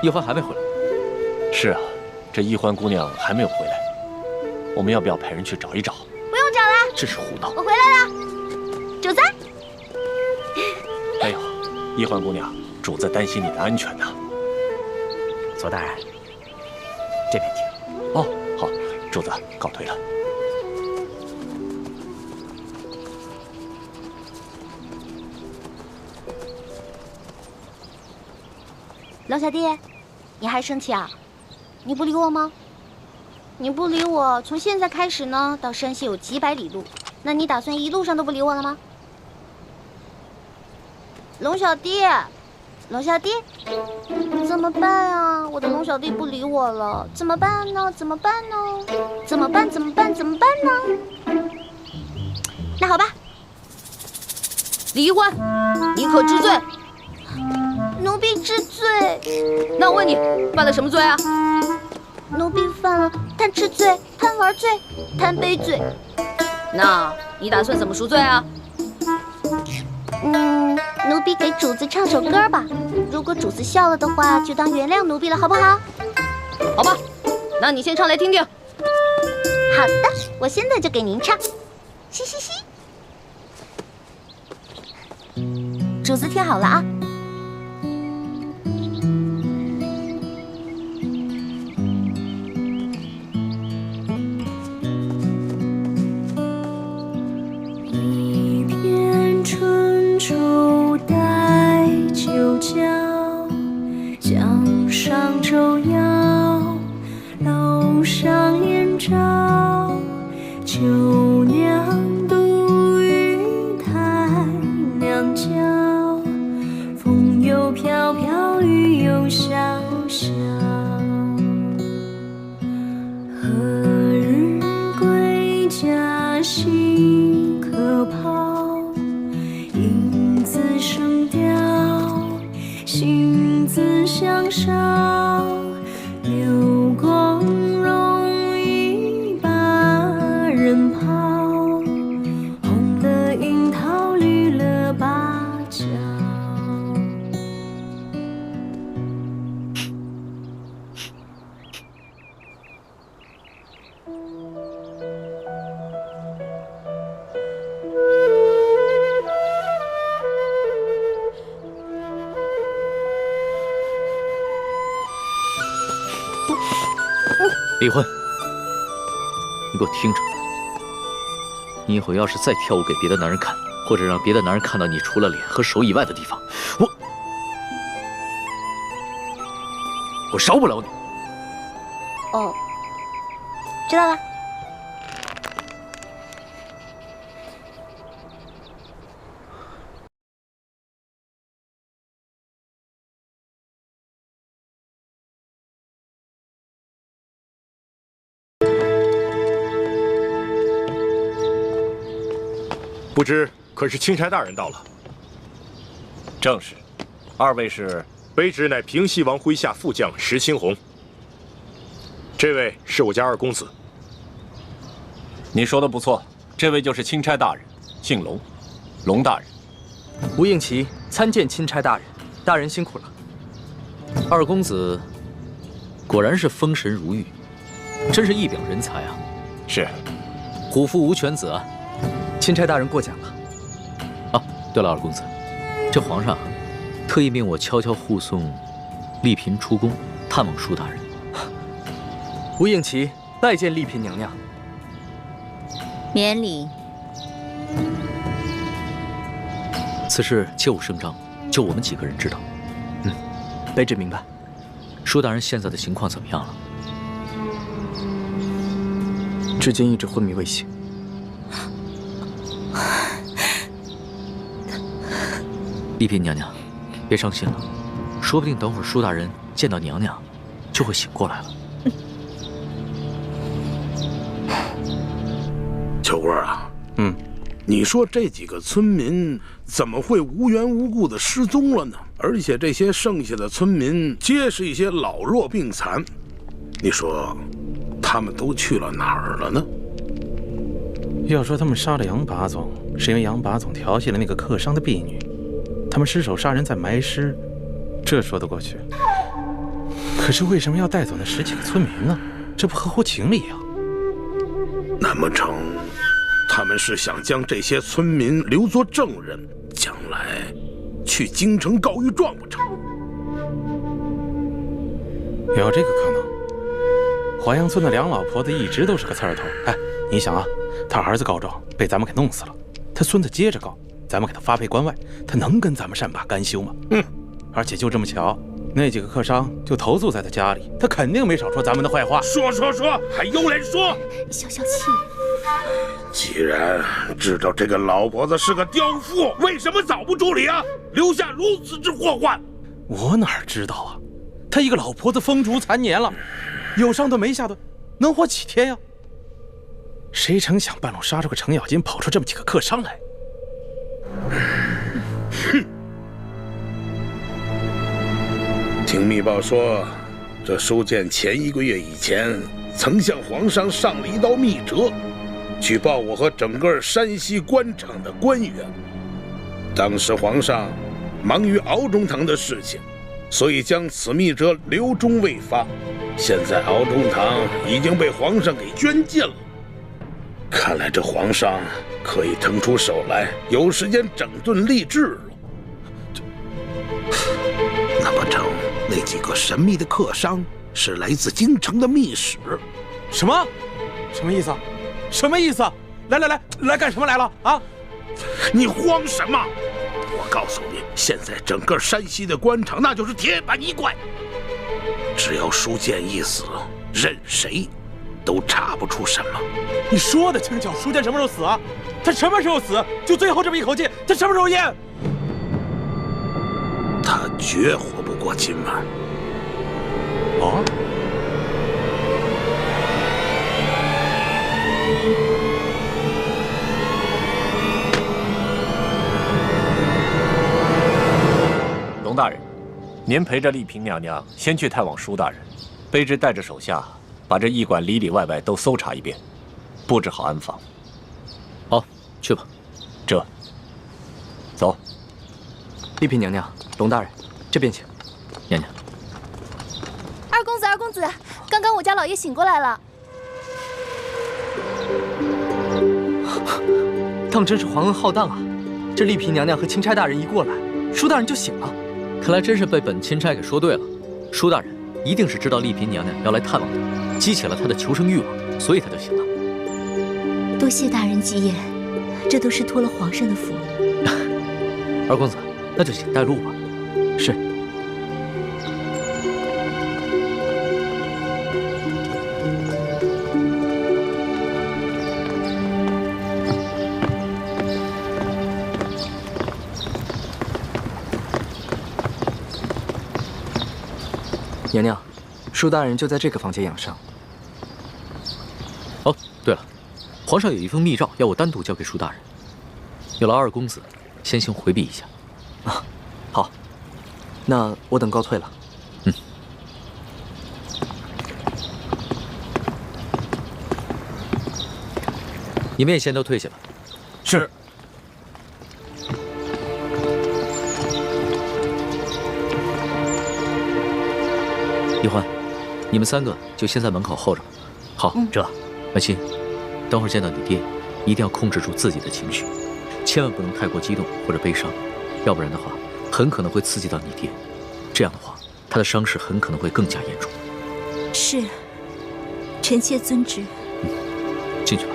一欢还没回来。是啊，这一欢姑娘还没有回来，我们要不要派人去找一找？不用找了，真是胡闹！我回来了，主子。没有，一欢姑娘，主子担心你的安全呢。左大人，这边请。哦，好，主子告退了。 龙小弟，你还生气啊？你不理我吗？你不理我，从现在开始呢，到山西有几百里路，那你打算一路上都不理我了吗？龙小弟，龙小弟，怎么办啊？我的龙小弟不理我了，怎么办呢？怎么办呢？怎么办？怎么办？怎么办呢？那好吧，李一欢，你可知罪？ 奴婢知罪。那我问你，犯了什么罪啊？奴婢犯了贪吃罪、贪玩罪、贪杯罪。那你打算怎么赎罪啊？奴婢给主子唱首歌吧。如果主子笑了的话，就当原谅奴婢了，好不好？好吧，那你先唱来听听。好的，我现在就给您唱。嘻嘻嘻。主子听好了啊。 江上舟摇，楼上帘照。九娘独语太娘娇，风又飘飘，雨又潇潇。何日归家新可抛？影自生凋。 心自相烧，流光容易把人抛。红了樱桃，绿了芭蕉。李欢，你给我听着，你以后要是再跳舞给别的男人看，或者让别的男人看到你除了脸和手以外的地方，我饶不了你。哦，知道了。不知可是钦差大人到了？正是，二位是？卑职乃平西王麾下副将石青红。这位是我家二公子。你说的不错，这位就是钦差大人，姓龙，龙大人。吴应奇参见钦差大人，大人辛苦了。二公子果然是风神如玉，真是一表人才啊！是，虎父无犬子啊！ 钦差大人过奖了。啊，对了，二公子，这皇上特意命我悄悄护送丽嫔出宫探望舒大人。吴应奇拜见丽嫔娘娘。免礼。此事切勿声张，就我们几个人知道。卑职明白。舒大人现在的情况怎么样了？至今一直昏迷未醒。 丽嫔娘娘，别伤心了，说不定等会儿舒大人见到娘娘，就会醒过来了。秋官啊，你说这几个村民怎么会无缘无故的失踪了呢？而且这些剩下的村民皆是一些老弱病残，你说他们都去了哪儿了呢？要说他们杀了杨把总，是因为杨把总调戏了那个客商的婢女。 他们失手杀人再埋尸，这说得过去。可是为什么要带走那10几个村民呢？这不合乎情理啊！难不成他们是想将这些村民留作证人，将来去京城告御状不成？有这个可能。华阳村的梁老婆子一直都是个刺儿头。哎，你想啊，他儿子告状被咱们给弄死了，他孙子接着告，咱们给他发配关外，他能跟咱们善罢甘休吗？而且就这么巧，那几个客商就投宿在他家里，他肯定没少说咱们的坏话。说，还有脸说？消气。既然知道这个老婆子是个刁妇，为什么早不处理啊？留下如此之祸患？我哪知道啊？他一个老婆子风烛残年了，有上顿没下顿，能活几天呀？谁成想半路杀出个程咬金，跑出这么几个客商来。听密报说，这书建前1个月以前曾向皇上上了一道密折，举报我和整个山西官场的官员。当时皇上忙于敖中堂的事情，所以将此密折留中未发。现在敖中堂已经被皇上给捐尽了，看来这皇上可以腾出手来，有时间整顿吏治了。难不成那几个神秘的客商是来自京城的密使？什么？什么意思啊？什么意思啊？来干什么来了啊？你慌什么？我告诉你，现在整个山西的官场那就是铁板一块，只要书建一死，任谁都查不出什么。你说的轻巧，书建什么时候死啊？他什么时候死？就最后这么一口气，他什么时候咽？他绝活不过今晚。哦。龙大人，您陪着丽嫔娘娘先去探望舒大人，卑职带着手下把这驿馆里里外外都搜查一遍，布置好安防。好，去吧。这，走。丽嫔娘娘，龙大人，这边请。娘娘。二公子，刚刚我家老爷醒过来了。当真是皇恩浩荡啊！这丽嫔娘娘和钦差大人一过来，舒大人就醒了。看来真是被本钦差给说对了，舒大人一定是知道丽嫔娘娘要来探望他，激起了他的求生欲望，所以他就醒了。多谢大人吉言，这都是托了皇上的福。二公子，那就请带路吧。是。娘娘，舒大人就在这个房间养伤。哦，对了，皇上有一封密诏要我单独交给舒大人，有劳二公子先行回避一下。啊，好，那我等告退了。你们也先都退下吧。是。一欢，你们3个就先在门口候着吧。好，这婉清，等会儿见到你爹，一定要控制住自己的情绪，千万不能太过激动或者悲伤，要不然的话，很可能会刺激到你爹。这样的话，他的伤势很可能会更加严重。是，臣妾遵旨。进去吧。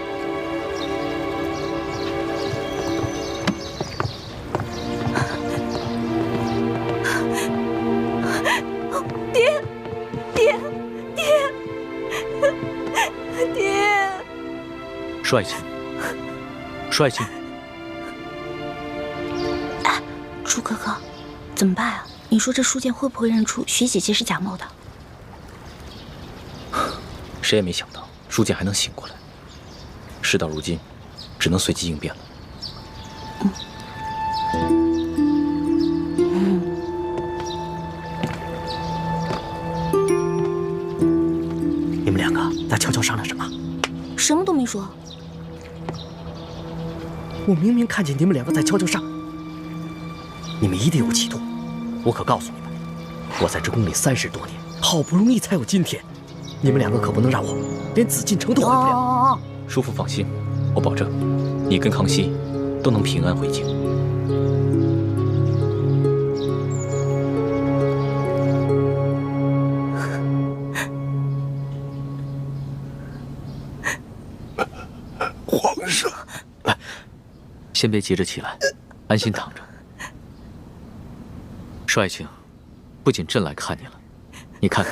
舒爱卿，舒爱卿，舒哥哥，怎么办啊？你说这书建会不会认出徐姐姐是贾某的？谁也没想到舒建还能醒过来，事到如今，只能随机应变了。你们2个在悄悄商量什么？什么都没说。我明明看见你们2个在悄悄商。你们一定有企图，我可告诉你们，我在这宫里30多年，好不容易才有今天，你们两个可不能让我连紫禁城都回不了。叔父放心，我保证，你跟康熙都能平安回京。皇上，先别急着起来，安心躺着。少爱卿，不仅朕来看你了，你看，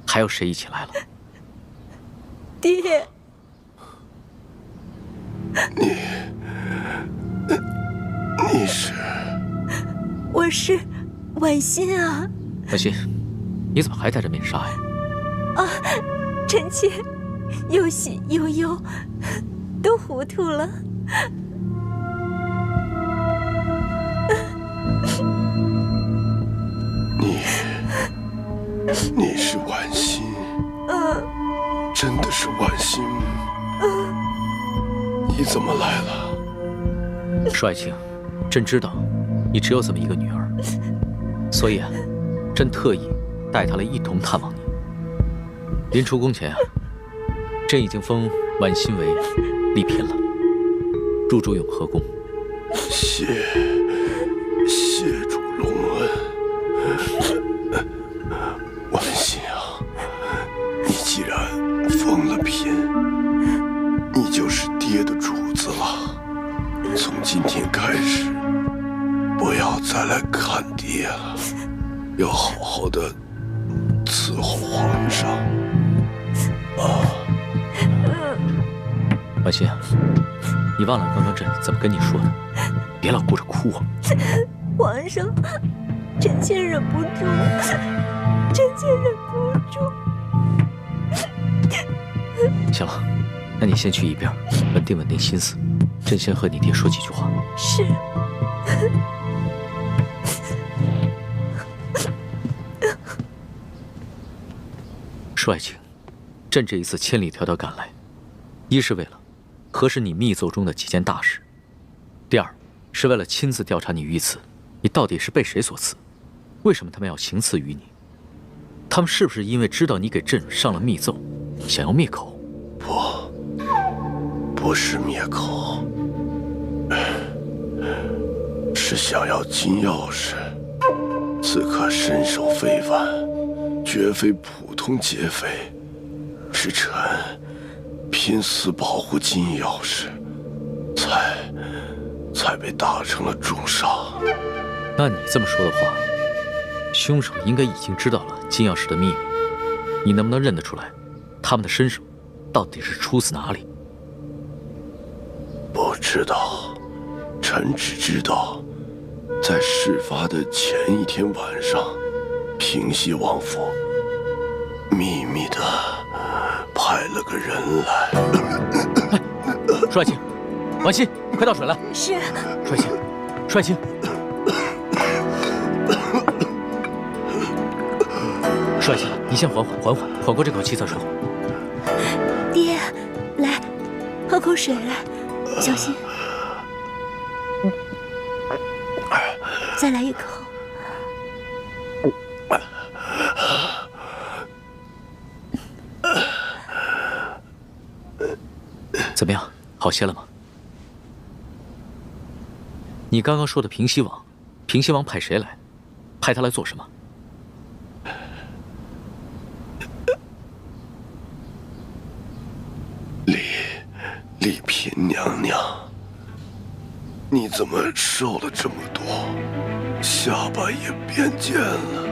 还有谁一起来了？爹，你是？我是婉心啊。婉心，你怎么还戴着面纱呀？啊，臣妾有喜有忧，都糊涂了。你是婉心？真的是婉心吗？你怎么来了？少爱卿，朕知道你只有这么一个女儿，所以啊，朕特意带她来一同探望你。临出宫前啊，朕已经封婉心为丽嫔了，入主永和宫。谢主隆恩。婉心啊，你既然封了嫔，你就是爹的主子了。从今天开始，不要再来看爹了，要好好的伺候皇上。婉心啊，你忘了刚刚朕怎么跟你说的？别老顾着哭啊！皇上，臣妾忍不住，臣妾忍不住。行了，那你先去一边稳定稳定心思，朕先和你爹说几句话。是。少爱卿，朕这一次千里迢迢赶来，一是为了核实你密奏中的几件大事，第二是为了亲自调查你御赐，你到底是被谁所赐？为什么他们要行赐于你？他们是不是因为知道你给朕上了密奏，想要灭口？不是灭口，是想要金钥匙。此刻身手非凡，绝非普通劫匪，是臣拼死保护金钥匙，才被打成了重伤。那你这么说的话，凶手应该已经知道了金钥匙的秘密。你能不能认得出来，他们的身手到底是出自哪里？不知道，臣只知道，在事发的前一天晚上，平西王府秘密的派了个人来。少爱卿，婉心，快倒水来。是。少爱卿，少爱卿。少爱卿，你先缓过这口气再说。爹，来，喝口水来，小心。再来一口。怎么样，好些了吗？你刚刚说的平西王派谁来？派他来做什么？丽嫔娘娘，你怎么瘦了这么多，下巴也变尖了？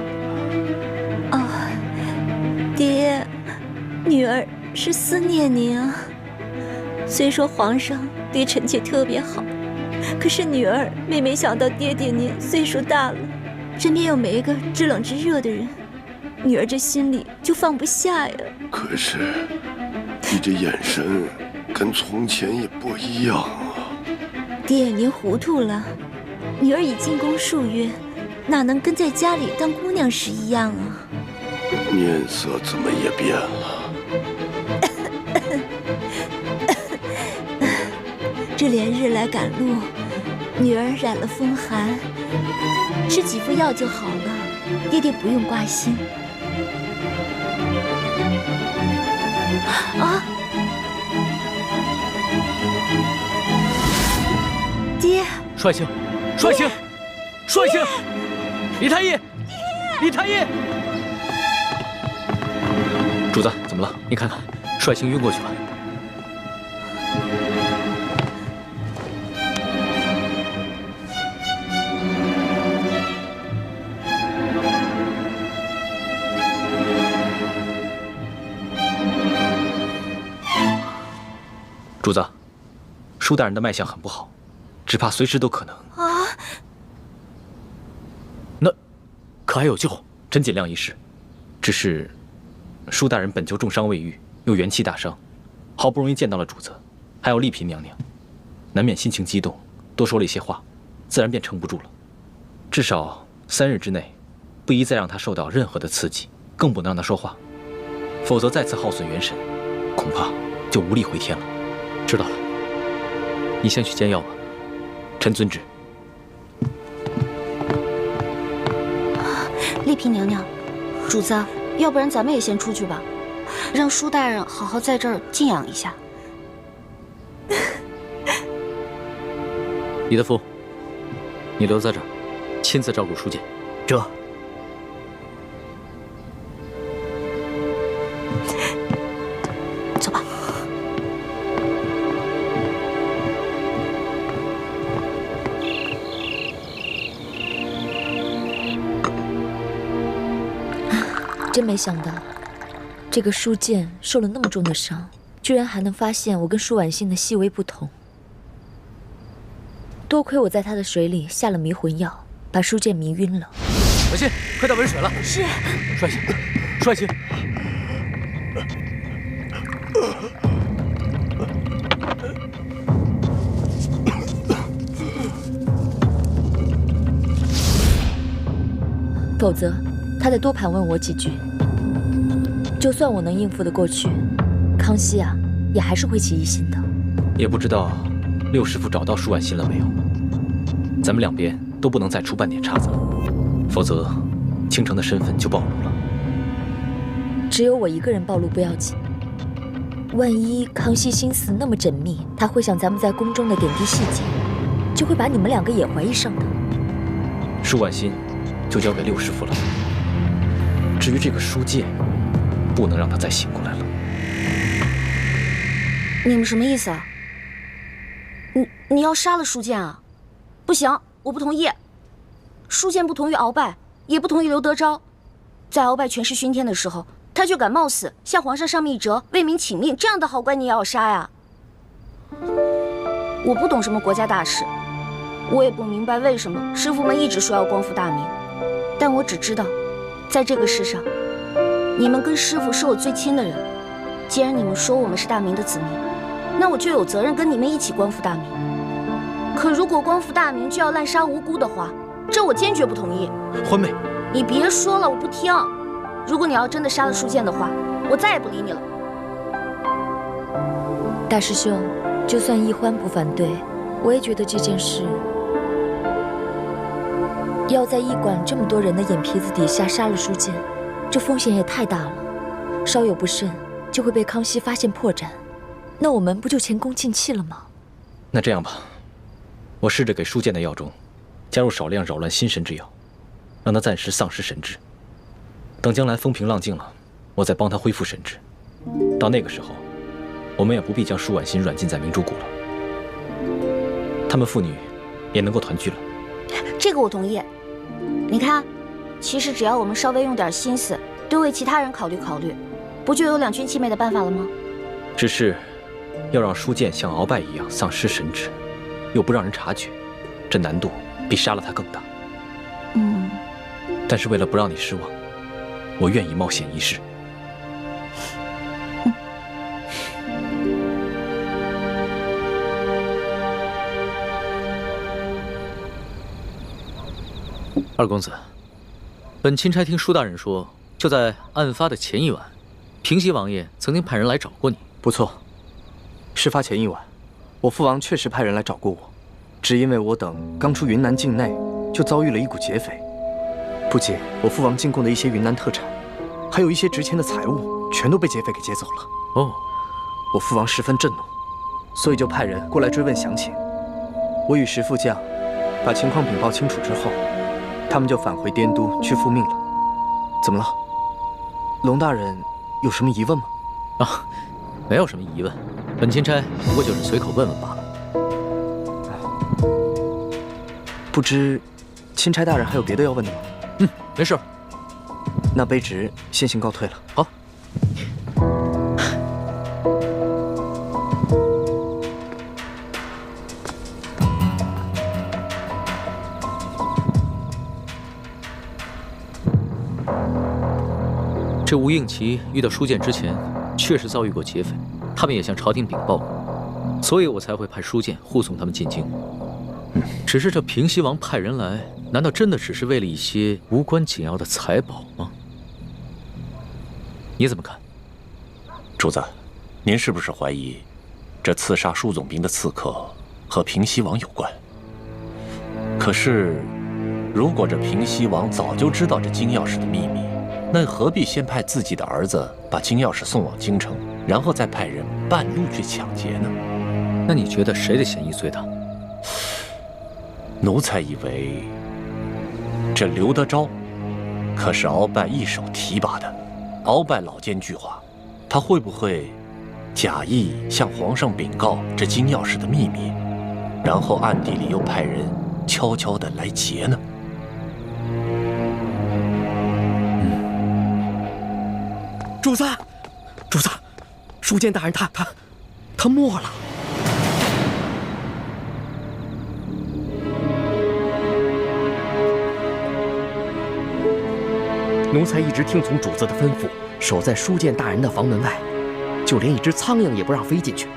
爹，女儿是思念您啊。虽说皇上对臣妾特别好，可是女儿每每想到爹爹您岁数大了，身边又没一个知冷知热的人，女儿这心里就放不下呀。可是你这眼神跟从前也不一样啊。爹，您糊涂了，女儿已进宫数月，哪能跟在家里当姑娘时一样啊？面色怎么也变了？这连日来赶路，女儿染了风寒，吃几副药就好了，爹爹不用挂心。啊！爹！帅星，帅星，帅星！李太医，李太医！主子，怎么了？你看看，帅星晕过去了。主子，舒大人的脉象很不好，只怕随时都可能。啊！那可还有救？真尽量一试。只是舒大人本就重伤未愈，又元气大伤，好不容易见到了主子，还有丽嫔娘娘，难免心情激动，多说了一些话，自然便撑不住了。至少3日之内，不宜再让他受到任何的刺激，更不能让他说话，否则再次耗损元神，恐怕就无力回天了。知道了，你先去煎药吧。臣遵旨。丽嫔娘娘，主子，要不然咱们也先出去吧，让舒大人好好在这儿静养一下。李德福，你留在这儿，亲自照顾舒剑。这。走吧。真没想到，这个舒剑受了那么重的伤，居然还能发现我跟舒婉欣的细微不同。多亏我在他的水里下了迷魂药，把舒剑迷晕了。婉欣，快到温水了。是。帅星，帅星。否则，他再多盘问我几句，就算我能应付得过去，康熙啊，也还是会起疑心的。也不知道六师傅找到舒婉欣了没有？咱们两边都不能再出半点岔子了，否则倾城的身份就暴露了。只有我一个人暴露不要紧，万一康熙心思那么缜密，他会想咱们在宫中的点滴细节，就会把你们两个也怀疑上的。舒婉欣就交给六师傅了。至于这个舒剑，不能让他再醒过来了。你们什么意思啊？你要杀了舒剑啊？不行，我不同意。舒剑不同于鳌拜，也不同于刘德昭，在鳌拜权势熏天的时候，他就敢冒死向皇上上密折，为民请命，这样的好官你也要杀呀？我不懂什么国家大事，我也不明白为什么师傅们一直说要光复大明，但我只知道，在这个世上，你们跟师傅是我最亲的人。既然你们说我们是大明的子民，那我就有责任跟你们一起光复大明。可如果光复大明就要滥杀无辜的话，这我坚决不同意。欢妹，你别说了，我不听。如果你要真的杀了舒剑的话，我再也不理你了。大师兄，就算易欢不反对，我也觉得这件事要在驿馆这么多人的眼皮子底下杀了舒剑，这风险也太大了，稍有不慎就会被康熙发现破绽，那我们不就前功尽弃了吗？那这样吧，我试着给舒剑的药中加入少量扰乱心神之药，让他暂时丧失神智。等将来风平浪静了，我再帮他恢复神智。到那个时候，我们也不必将舒婉欣软禁在明珠谷了，他们父女也能够团聚了。这个我同意。你看，其实只要我们稍微用点心思，多为其他人考虑考虑，不就有两全其美的办法了吗？只是要让舒剑像鳌拜一样丧失神智，又不让人察觉，这难度比杀了他更大。但是为了不让你失望，我愿意冒险一试。二公子，本钦差听舒大人说，就在案发的前一晚，平西王爷曾经派人来找过你。不错，事发前一晚，我父王确实派人来找过我，只因为我等刚出云南境内，就遭遇了一股劫匪，不仅我父王进贡的一些云南特产，还有一些值钱的财物，全都被劫匪给劫走了。哦，我父王十分震怒，所以就派人过来追问详情。我与石副将把情况禀报清楚之后，他们就返回滇都去复命了。怎么了？龙大人有什么疑问吗？啊，没有什么疑问，本钦差不过就是随口问问罢了。不知钦差大人还有别的要问的吗？没事。那卑职先行告退了。好。这吴应奇遇到书剑之前，确实遭遇过劫匪，他们也向朝廷禀报过，所以我才会派书剑护送他们进京。只是这平西王派人来，难道真的只是为了一些无关紧要的财宝吗？你怎么看？主子，您是不是怀疑这刺杀舒总兵的刺客和平西王有关？可是，如果这平西王早就知道这金钥匙的秘密，那何必先派自己的儿子把金钥匙送往京城，然后再派人半路去抢劫呢？那你觉得谁的嫌疑最大？奴才以为，这刘德昭可是鳌拜一手提拔的，鳌拜老奸巨猾，他会不会假意向皇上禀告这金钥匙的秘密，然后暗地里又派人悄悄地来劫呢？主子，主子，书剑大人他没了。奴才一直听从主子的吩咐，守在书剑大人的房门外，就连一只苍蝇也不让飞进去。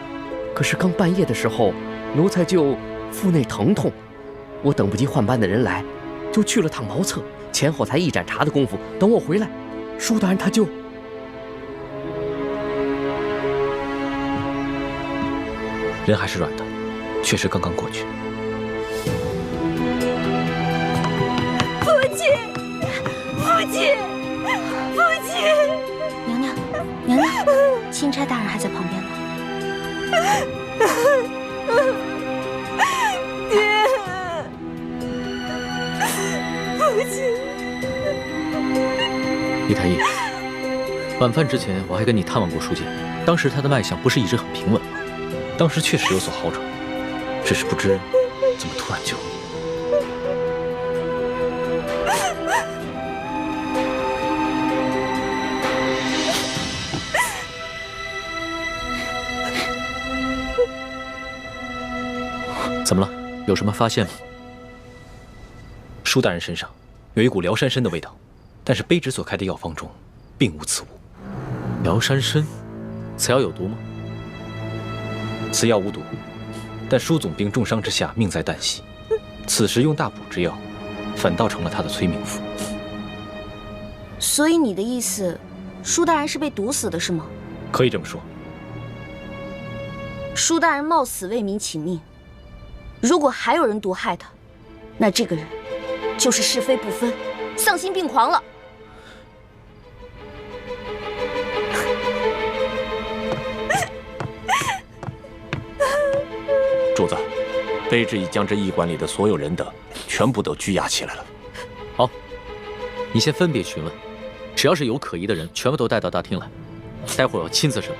可是刚半夜的时候，奴才就腹内疼痛，我等不及换班的人来，就去了趟茅厕，前后才一盏茶的功夫。等我回来，舒大人他就……人还是软的，确实刚刚过去。父亲，父亲，父亲！娘娘，娘娘，钦差大人还在旁边呢。爹，父亲。李太医，晚饭之前我还跟你探望过书剑，当时他的脉象不是一直很平稳吗？当时确实有所好转，只是不知怎么突然就……怎么了？有什么发现吗？舒大人身上有一股辽山参的味道，但是卑职所开的药方中并无此物。辽山参，此药有毒吗？此药无毒，但舒总兵重伤之下命在旦夕，此时用大补之药，反倒成了他的催命符。所以你的意思，舒大人是被毒死的，是吗？可以这么说。舒大人冒死为民请命，如果还有人毒害他，那这个人就是是非不分、丧心病狂了。主子，卑职已将这驿馆里的所有人等全部都拘押起来了。好，你先分别询问，只要是有可疑的人，全部都带到大厅来。待会儿我亲自审问。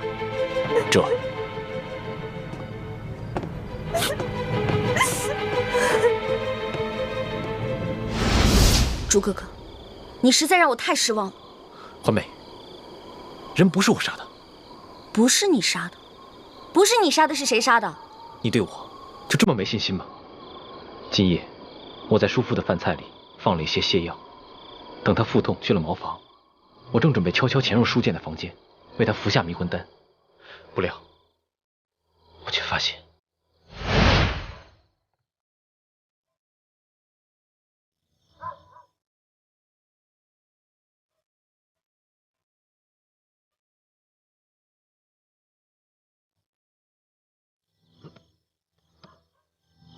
这。朱哥哥，你实在让我太失望了。欢梅，人不是我杀的。不是你杀的，不是你杀的，是谁杀的？你对我就这么没信心吗？今夜我在叔父的饭菜里放了一些泻药，等他腹痛去了茅房，我正准备悄悄潜入书剑的房间，为他服下迷魂丹，不料我却发现。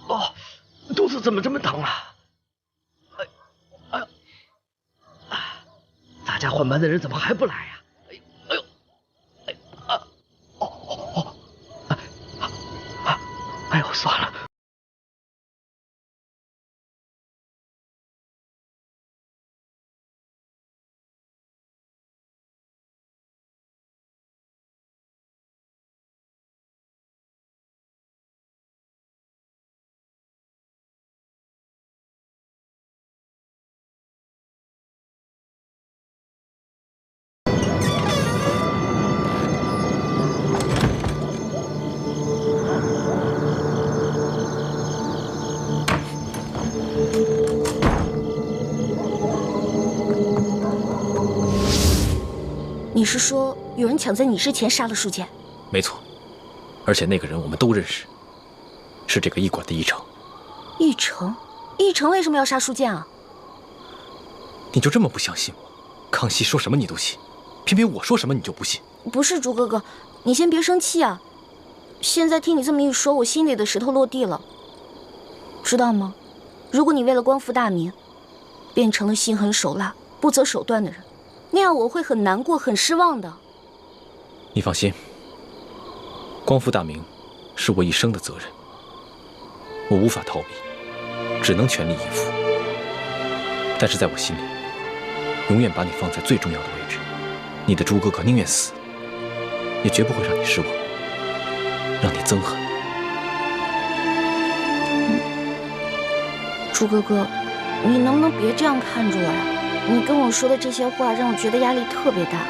哦，肚子怎么这么疼啊？咋大家换班的人怎么还不来呀？哎呦，哎呦，算了。你是说有人抢在你之前杀了书剑？没错，而且那个人我们都认识，是这个驿馆的驿丞。驿丞？驿丞为什么要杀书剑啊？你就这么不相信我？康熙说什么你都信，偏偏我说什么你就不信。不是，竹哥哥，你先别生气啊。现在听你这么一说，我心里的石头落地了。知道吗？如果你为了光复大明，变成了心狠手辣、不择手段的人，那样我会很难过、很失望的。你放心，光复大明是我一生的责任，我无法逃避，只能全力以赴。但是在我心里，永远把你放在最重要的位置。你的朱哥哥宁愿死，也绝不会让你失望，让你憎恨。朱哥哥，你能不能别这样看着我呀？你跟我说的这些话让我觉得压力特别大。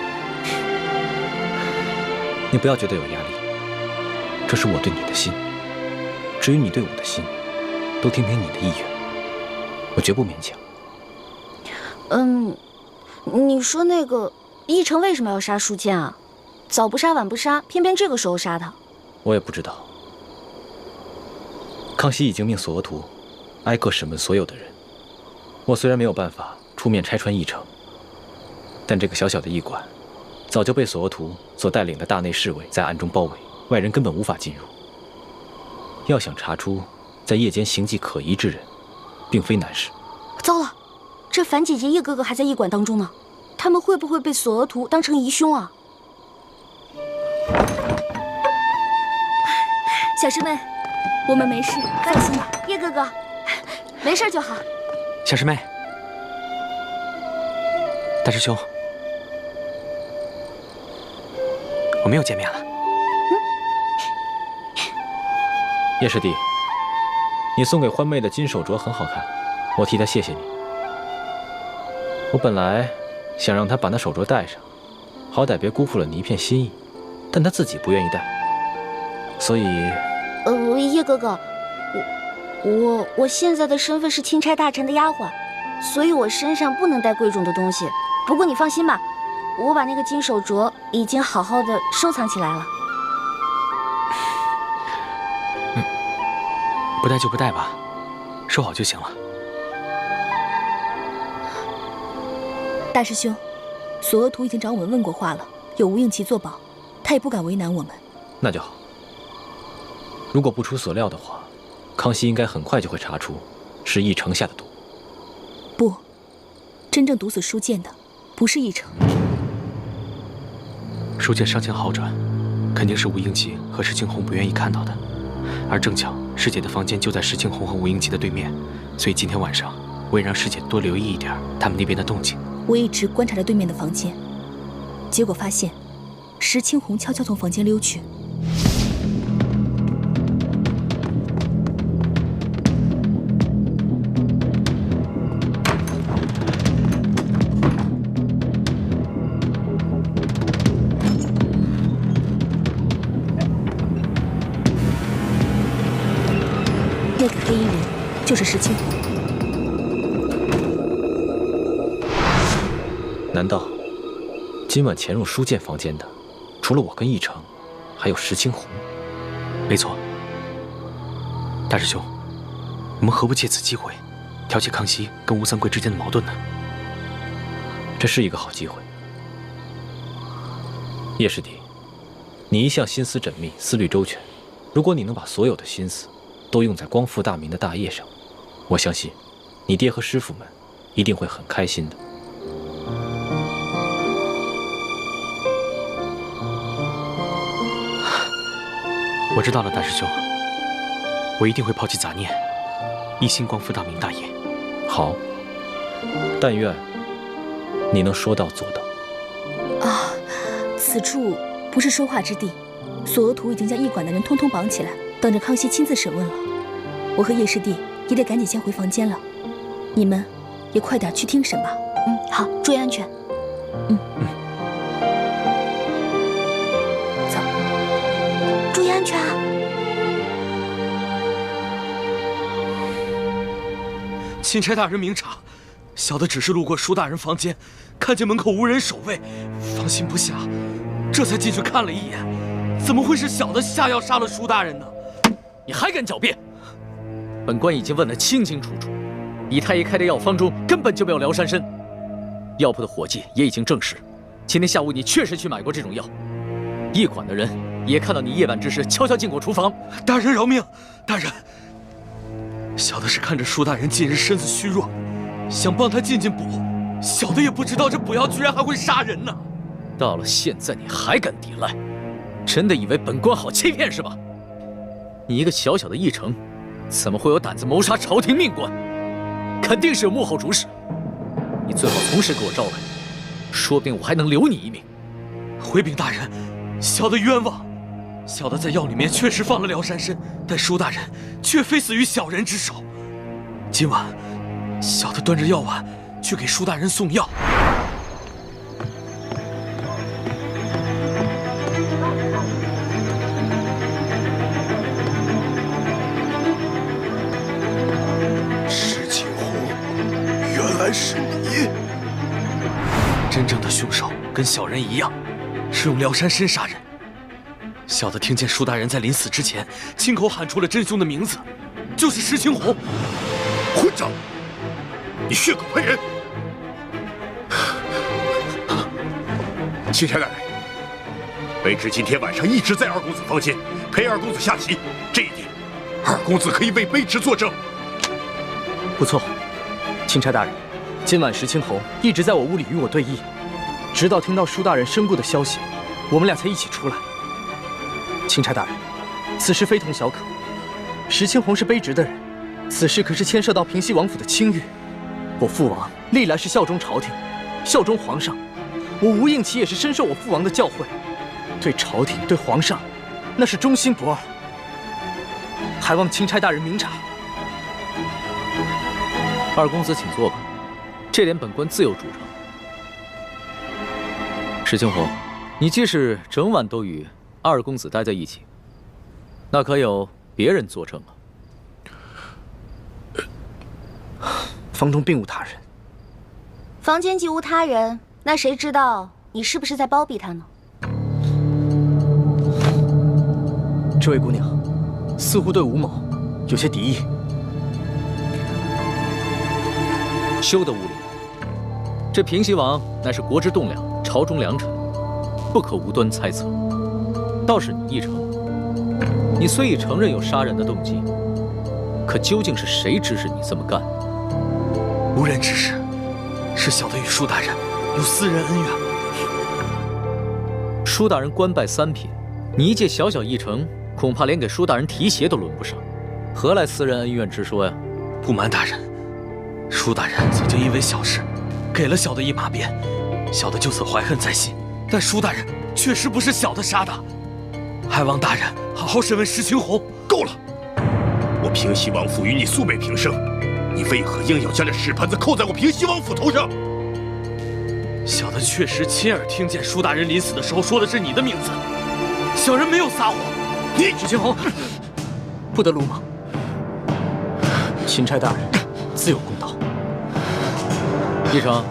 你不要觉得有压力，这是我对你的心。至于你对我的心，都听凭你的意愿，我绝不勉强。你说那个驿丞为什么要杀书剑啊？早不杀晚不杀，偏偏这个时候杀他。我也不知道。康熙已经命索额图挨个审问所有的人。我虽然没有办法出面拆穿驿丞，但这个小小的驿馆，早就被索额图所带领的大内侍卫在暗中包围，外人根本无法进入。要想查出在夜间行迹可疑之人，并非难事。糟了，这樊姐姐、叶哥哥还在驿馆当中呢，他们会不会被索额图当成疑凶啊？小师妹，我们没事，放心吧。叶哥哥，没事就好。小师妹，大师兄，我们又见面了。叶师弟，你送给欢妹的金手镯很好看，我替她谢谢你。我本来想让她把那手镯戴上，好歹别辜负了你一片心意，但她自己不愿意戴，所以……叶哥哥，我现在的身份是钦差大臣的丫鬟，所以我身上不能带贵重的东西。不过你放心吧，我把那个金手镯已经好好的收藏起来了。不戴就不戴吧，收好就行了。大师兄，索额图已经找我们问过话了，有吴应奇作保，他也不敢为难我们。那就好。如果不出所料的话，康熙应该很快就会查出是驿丞下的毒。不，真正毒死书剑的不是驿丞。书剑伤情好转，肯定是吴应奇和石青红不愿意看到的。而正巧师姐的房间就在石青红和吴应奇的对面，所以今天晚上我也让师姐多留意一点他们那边的动静。我一直观察着对面的房间，结果发现石青红悄悄从房间溜去。那个黑衣人就是石青红。难道今晚潜入书剑房间的，除了我跟驿丞，还有石青红？没错。大师兄，我们何不借此机会，挑起康熙跟吴三桂之间的矛盾呢？这是一个好机会。叶师弟，你一向心思缜密，思虑周全，如果你能把所有的心思都用在光复大明的大业上，我相信你爹和师傅们一定会很开心的。我知道了，大师兄，我一定会抛弃杂念，一心光复大明大业。好，但愿你能说到做到。啊，此处不是说话之地。索额图已经将驿馆的人通通绑起来，等着康熙亲自审问了。我和叶师弟也得赶紧先回房间了，你们也快点去听审吧。好，注意安全。走，注意安全啊！钦差大人明察，小的只是路过舒大人房间，看见门口无人守卫，放心不下，这才进去看了一眼。怎么会是小的下药杀了舒大人呢？你还敢狡辩？本官已经问得清清楚楚，李太医开的药方中根本就没有疗山参。药铺的伙计也已经证实，今天下午你确实去买过这种药。驿馆的人也看到你夜晚之时悄悄进过厨房。大人饶命！大人，小的是看着舒大人近日身子虚弱，想帮他进补，小的也不知道这补药居然还会杀人呢。到了现在你还敢抵赖？真的以为本官好欺骗是吧？你一个小小的驿丞，怎么会有胆子谋杀朝廷命官？肯定是有幕后主使。你最好从实给我招来，说不定我还能留你一命。回禀大人，小的冤枉。小的在药里面确实放了疗山参，但舒大人却非死于小人之手。今晚，小的端着药碗去给舒大人送药。是你！真正的凶手跟小人一样，是用疗山参杀人。小的听见舒大人在临死之前亲口喊出了真凶的名字，就是石青红。混账！你血口喷人！钦差大人，卑职今天晚上一直在二公子房间陪二公子下棋，这一点，二公子可以为卑职作证。不错，钦差大人。今晚石青红一直在我屋里与我对弈，直到听到舒大人身故的消息，我们俩才一起出来。钦差大人，此事非同小可。石青红是卑职的人，此事可是牵涉到平西王府的清誉。我父王历来是效忠朝廷，效忠皇上，我吴应奇也是深受我父王的教诲，对朝廷对皇上，那是忠心不二。还望钦差大人明察。二公子请坐吧。这点本官自有主张。石青红，你既是整晚都与二公子待在一起，那可有别人作证啊？房中并无他人。房间既无他人，那谁知道你是不是在包庇他呢？这位姑娘，似乎对吴某有些敌意。休得无礼！这平西王乃是国之栋梁，朝中良臣，不可无端猜测。倒是你驿丞，你虽已承认有杀人的动机，可究竟是谁指使你这么干？无人指使，是小的与舒大人有私人恩怨。舒大人官拜三品，你一介小小驿丞，恐怕连给舒大人提鞋都轮不上，何来私人恩怨之说呀？不瞒大人，舒大人曾经因为小事给了小的一马鞭，小的就此怀恨在心。但舒大人确实不是小的杀的，还望大人好好审问石青红。够了！我平西王府与你素昧平生，你为何硬要将这屎盆子扣在我平西王府头上？小的确实亲耳听见舒大人临死的时候说的是你的名字，小人没有撒谎。你石青红，不得鲁莽。钦差大人自有公道。驿丞，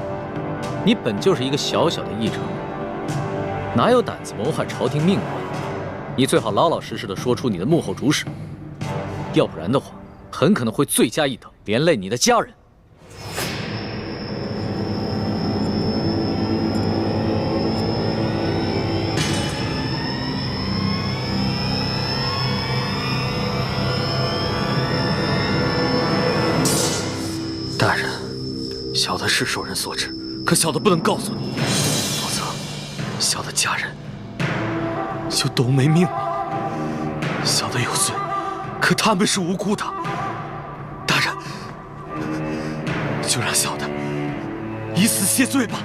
你本就是一个小小的驿丞，哪有胆子谋害朝廷命官？你最好老老实实的说出你的幕后主使，要不然的话，很可能会罪加一等，连累你的家人。大人，小的是受人所指，可小的不能告诉你，否则小的家人就都没命了。小的有罪，可他们是无辜的。大人，就让小的以死谢罪吧。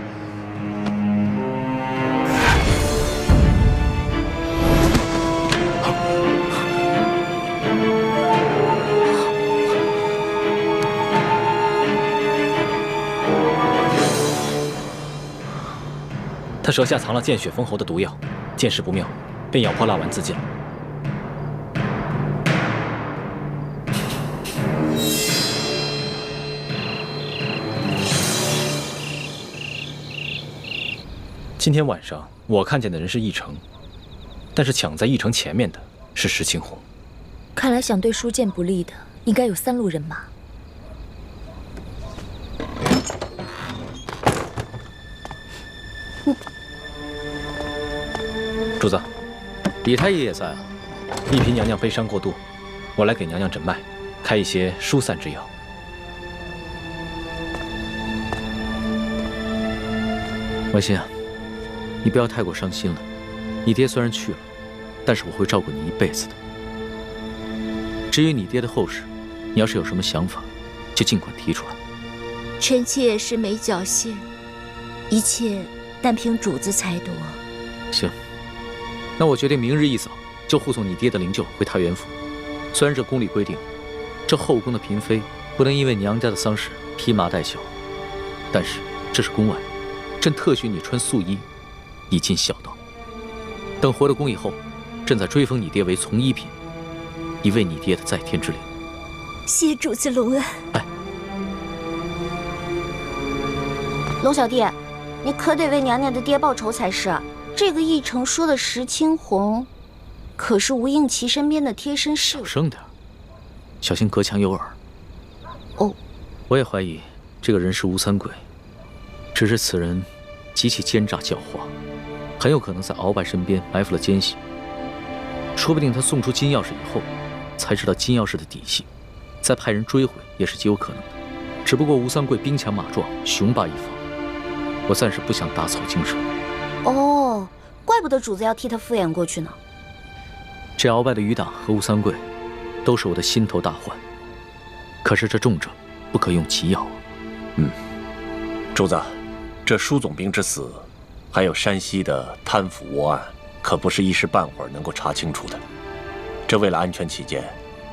他舌下藏了见血封喉的毒药，见势不妙，便咬破蜡丸自尽了。今天晚上我看见的人是奕成，但是抢在奕成前面的是石青红。看来想对书剑不利的，应该有3路人马。主子，李太医也在啊。一嫔娘娘悲伤过度，我来给娘娘诊脉，开一些疏散之药。婉心啊，你不要太过伤心了。你爹虽然去了，但是我会照顾你一辈子的。至于你爹的后事，你要是有什么想法，就尽管提出来。臣妾是没侥幸，一切但凭主子裁夺。行。那我决定明日一早就护送你爹的灵柩回太原府。虽然这宫里规定，这后宫的嫔妃不能因为娘家的丧事披麻戴孝，但是这是宫外，朕特许你穿素衣，以尽孝道。等回了宫以后，朕再追封你爹为从一品，以慰你爹的在天之灵。谢主子隆恩。哎，龙小弟，你可得为娘娘的爹报仇才是。这个奕成说的石青红，可是吴应琪身边的贴身侍卫。小声点，小心隔墙有耳。哦，我也怀疑这个人是吴三桂，只是此人极其奸诈狡猾，很有可能在鳌拜身边埋伏了奸细。说不定他送出金钥匙以后，才知道金钥匙的底细，再派人追回也是极有可能的。只不过吴三桂兵强马壮，雄霸一方，我暂时不想打草惊蛇。哦，怪不得主子要替他敷衍过去呢。这鳌拜的余党和吴三桂，都是我的心头大患。可是这重症不可用奇药啊。主子，这舒总兵之死，还有山西的贪腐窝案，可不是一时半会儿能够查清楚的。这为了安全起见，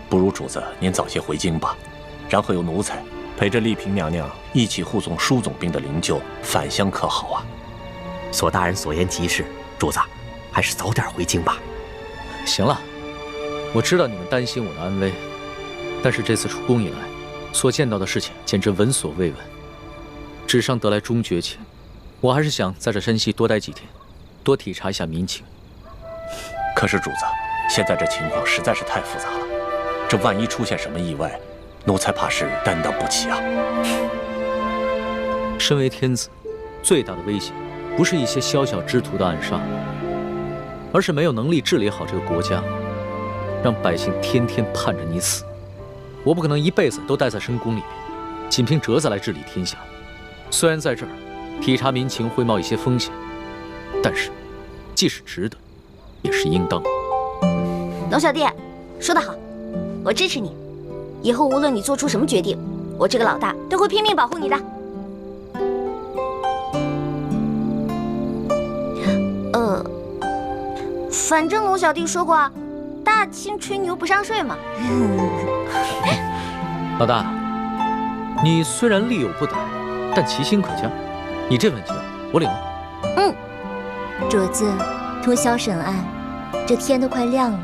不如主子您早些回京吧，然后由奴才陪着丽嫔娘娘一起护送舒总兵的灵柩返乡，可好啊？索大人所言极是，主子还是早点回京吧。行了，我知道你们担心我的安危，但是这次出宫以来，所见到的事情简直闻所未闻。纸上得来终觉前，我还是想在这山西多待几天，多体察一下民情。可是主子，现在这情况实在是太复杂了，这万一出现什么意外，奴才怕是担当不起啊。身为天子，最大的威胁不是一些宵小之徒的暗杀，而是没有能力治理好这个国家，让百姓天天盼着你死。我不可能一辈子都待在深宫里面，仅凭折子来治理天下。虽然在这儿体察民情会冒一些风险，但是既是值得，也是应当。龙小弟，说得好，我支持你。以后无论你做出什么决定，我这个老大都会拼命保护你的。反正龙小弟说过，大清吹牛不上税嘛。老大，你虽然力有不逮，但其心可嘉。你这份情，我领了。主子，通宵审案，这天都快亮了，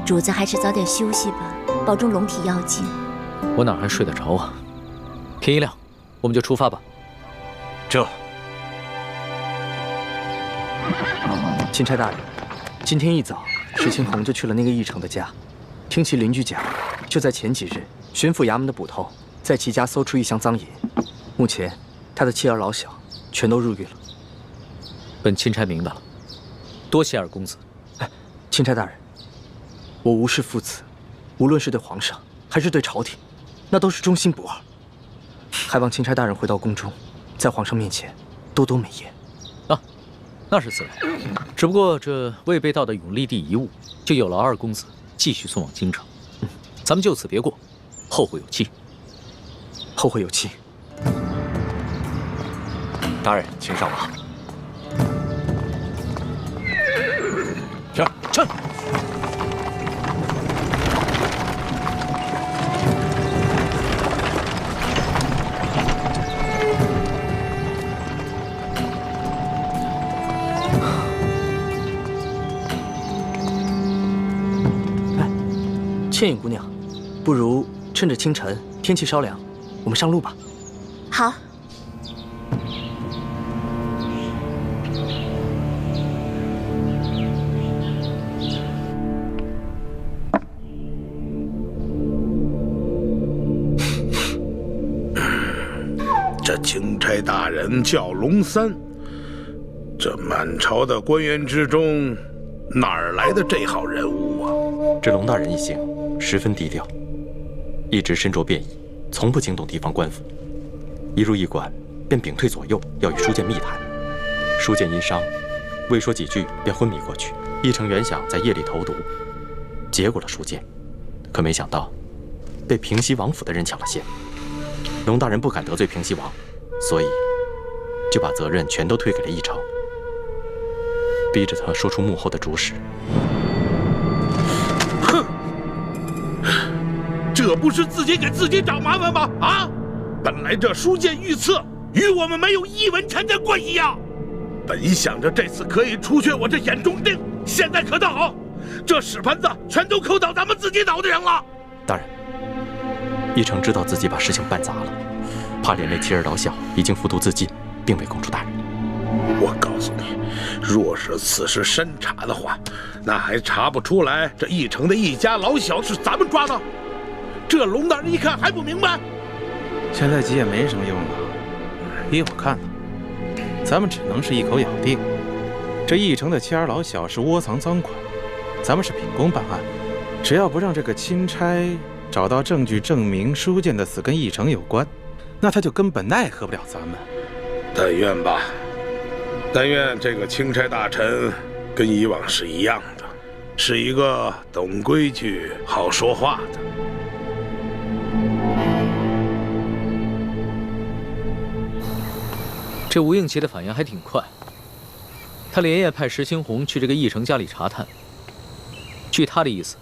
主子还是早点休息吧，保重龙体要紧。我哪还睡得着啊？天一亮，我们就出发吧。这，钦差大人，今天一早，石青红就去了那个奕成的家，听其邻居讲，就在前几日，巡抚衙门的捕头在其家搜出一箱赃银，目前他的妻儿老小全都入狱了。本钦差明白了，多谢二公子。钦差大人，我无视父子，无论是对皇上还是对朝廷，那都是忠心不二。还望钦差大人回到宫中，在皇上面前多多美言。那是自然，只不过这未被盗的永历帝遗物，就有了二公子继续送往京城。咱们就此别过，后会有期。后会有期。大人，请上马。上。倩影姑娘，不如趁着清晨天气稍凉，我们上路吧。好。这钦差大人叫龙三，这满朝的官员之中，哪儿来的这号人物啊？这龙大人一行十分低调，一直身着便衣，从不惊动地方官府。一入驿馆，便屏退左右，要与书剑密谈。书剑因伤，未说几句便昏迷过去。驿丞原想在夜里投毒，结果了书剑，可没想到被平西王府的人抢了先。龙大人不敢得罪平西王，所以就把责任全都推给了驿丞，逼着他说出幕后的主使。哼，这不是自己给自己找麻烦吗？啊！本来这书剑御赐与我们没有一文钱的关系呀。本想着这次可以除却我这眼中钉，现在可倒好，这屎盆子全都扣到咱们自己脑袋上了。大人，驿丞知道自己把事情办砸了，怕连累妻儿老小，已经服毒自尽，并未供出大人。我告诉你，若是此时深查的话，那还查不出来这驿丞的一家老小是咱们抓的。这龙大人一看还不明白，现在急也没什么用了。依我看呢，咱们只能是一口咬定，这驿丞的妻儿老小是窝藏赃款，咱们是秉公办案，只要不让这个钦差找到证据证明书剑的死跟驿丞有关，那他就根本奈何不了咱们。但愿吧，但愿这个钦差大臣跟以往是一样的，是一个懂规矩、好说话的。这吴应奇的反应还挺快，他连夜派石青红去这个驿丞家里查探。据他的意思，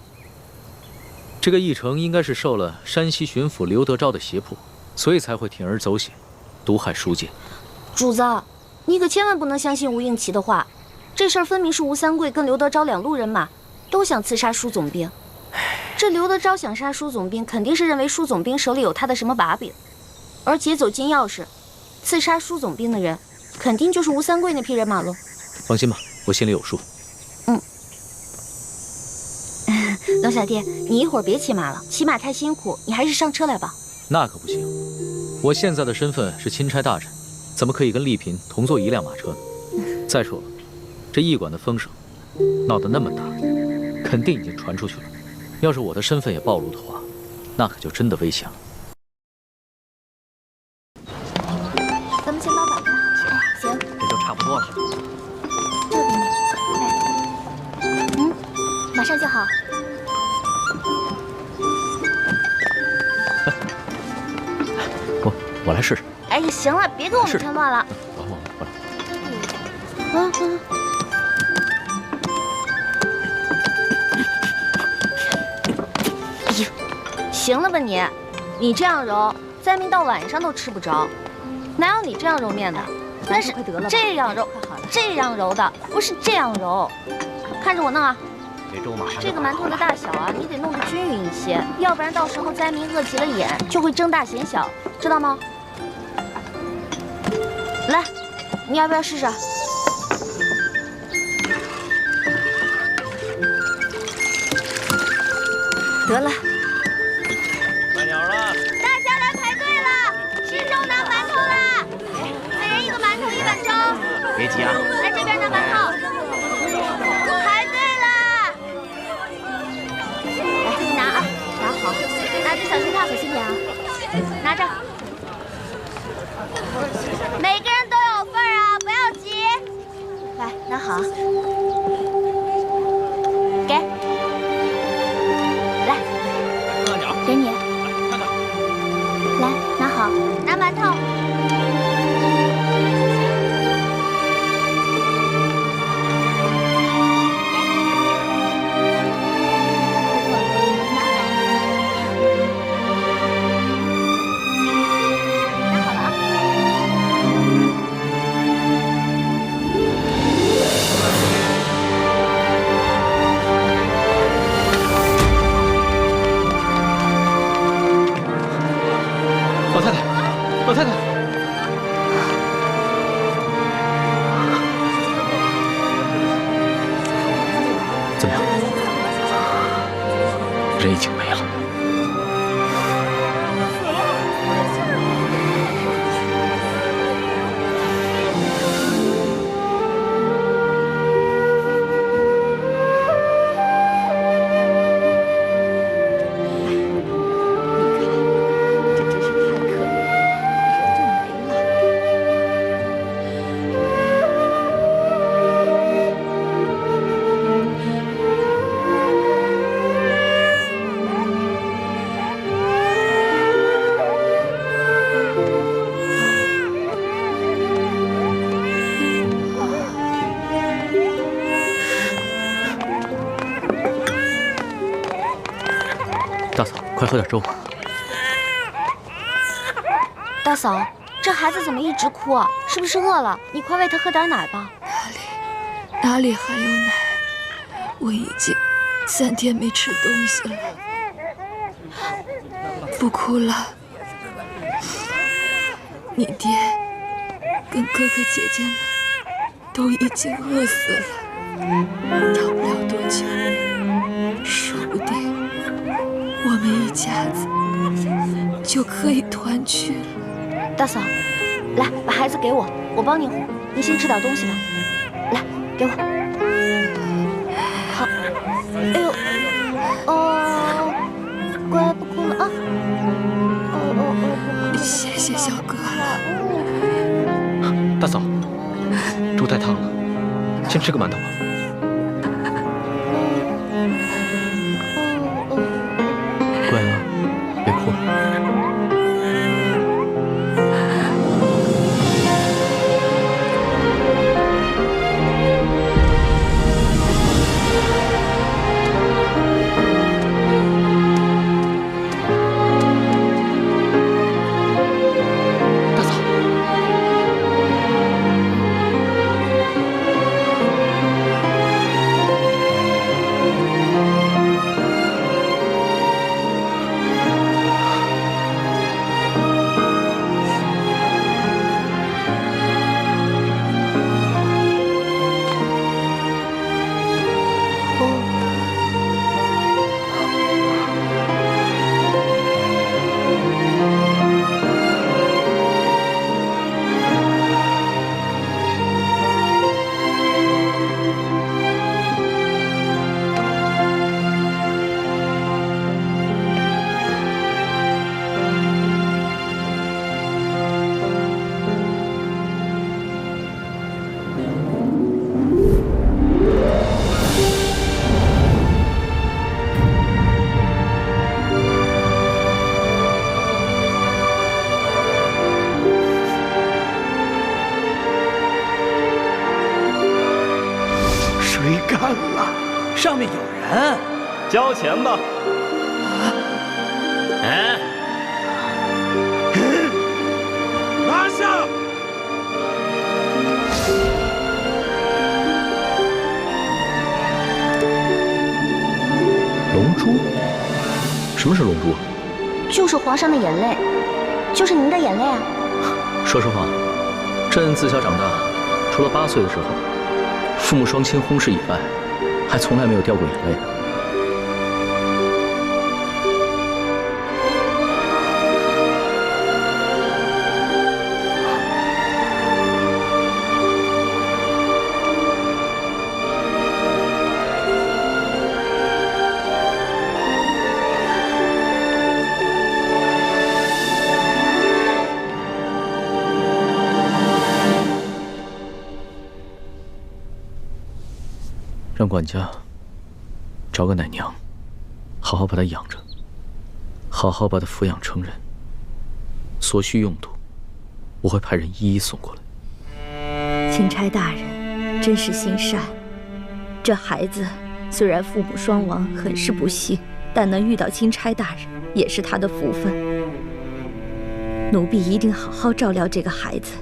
这个驿丞应该是受了山西巡抚刘德昭的胁迫，所以才会铤而走险，毒害书剑。主子，你可千万不能相信吴应奇的话，这事儿分明是吴三桂跟刘德昭两路人马都想刺杀舒总兵。这刘德昭想杀舒总兵，肯定是认为舒总兵手里有他的什么把柄，而劫走金钥匙刺杀舒总兵的人，肯定就是吴三桂那批人马喽。放心吧，我心里有数。龙小弟，你一会儿别骑马了，骑马太辛苦，你还是上车来吧。那可不行，我现在的身份是钦差大臣，怎么可以跟丽嫔同坐一辆马车呢？再说了，这驿馆的风声闹得那么大，肯定已经传出去了。要是我的身份也暴露的话，那可就真的危险了。咱们先把晚饭好。行，这就差不多了。这给你。马上就好。我来试试。哎，行了，别给我们添乱了。我来。哎呦，行了吧你？你这样揉，灾民到晚上都吃不着。哪有你这样揉面的？那是这样揉，这样揉的，不是这样揉。看着我弄啊！这个馒头的大小啊，你得弄得均匀一些，要不然到时候灾民饿急了眼就会睁大显小，知道吗？来，你要不要试试？得了，慢点了。大家来排队了，吃粥拿馒头啦！每人一个馒头，1碗粥。别急啊，来这边拿馒头。排队啦！来，你拿啊，拿好，拿着小心烫，小心点啊。拿着，每个人都有份啊，不要急。来，拿好。给。人已经没了。大嫂，快喝点粥。大嫂，这孩子怎么一直哭啊？是不是饿了？你快喂他喝点奶吧。哪里还有奶？我已经3天没吃东西了。不哭了，你爹跟哥哥姐姐们都已经饿死了，要不了多久，说不定我们一家子就可以团聚了。大嫂，来，把孩子给我，我帮你哄。你先吃点东西吧。来，给我。好。哎呦，哦，乖，不哭了啊。谢谢小哥了。大嫂，粥太烫了，先吃个馒头吧。乖啊，别哭了。水干了，上面有人，交钱吧。哎，拿下！龙珠？什么是龙珠？就是皇上的眼泪，就是您的眼泪啊。说实话，朕自小长大，除了8岁的时候，父母双亲轰尸以外，还从来没有掉过眼泪。让管家找个奶娘，好好把她养着，好好把她抚养成人。所需用途，我会派人一一送过来。钦差大人真是心善。这孩子虽然父母双亡，很是不幸，但能遇到钦差大人也是他的福分。奴婢一定好好照料这个孩子。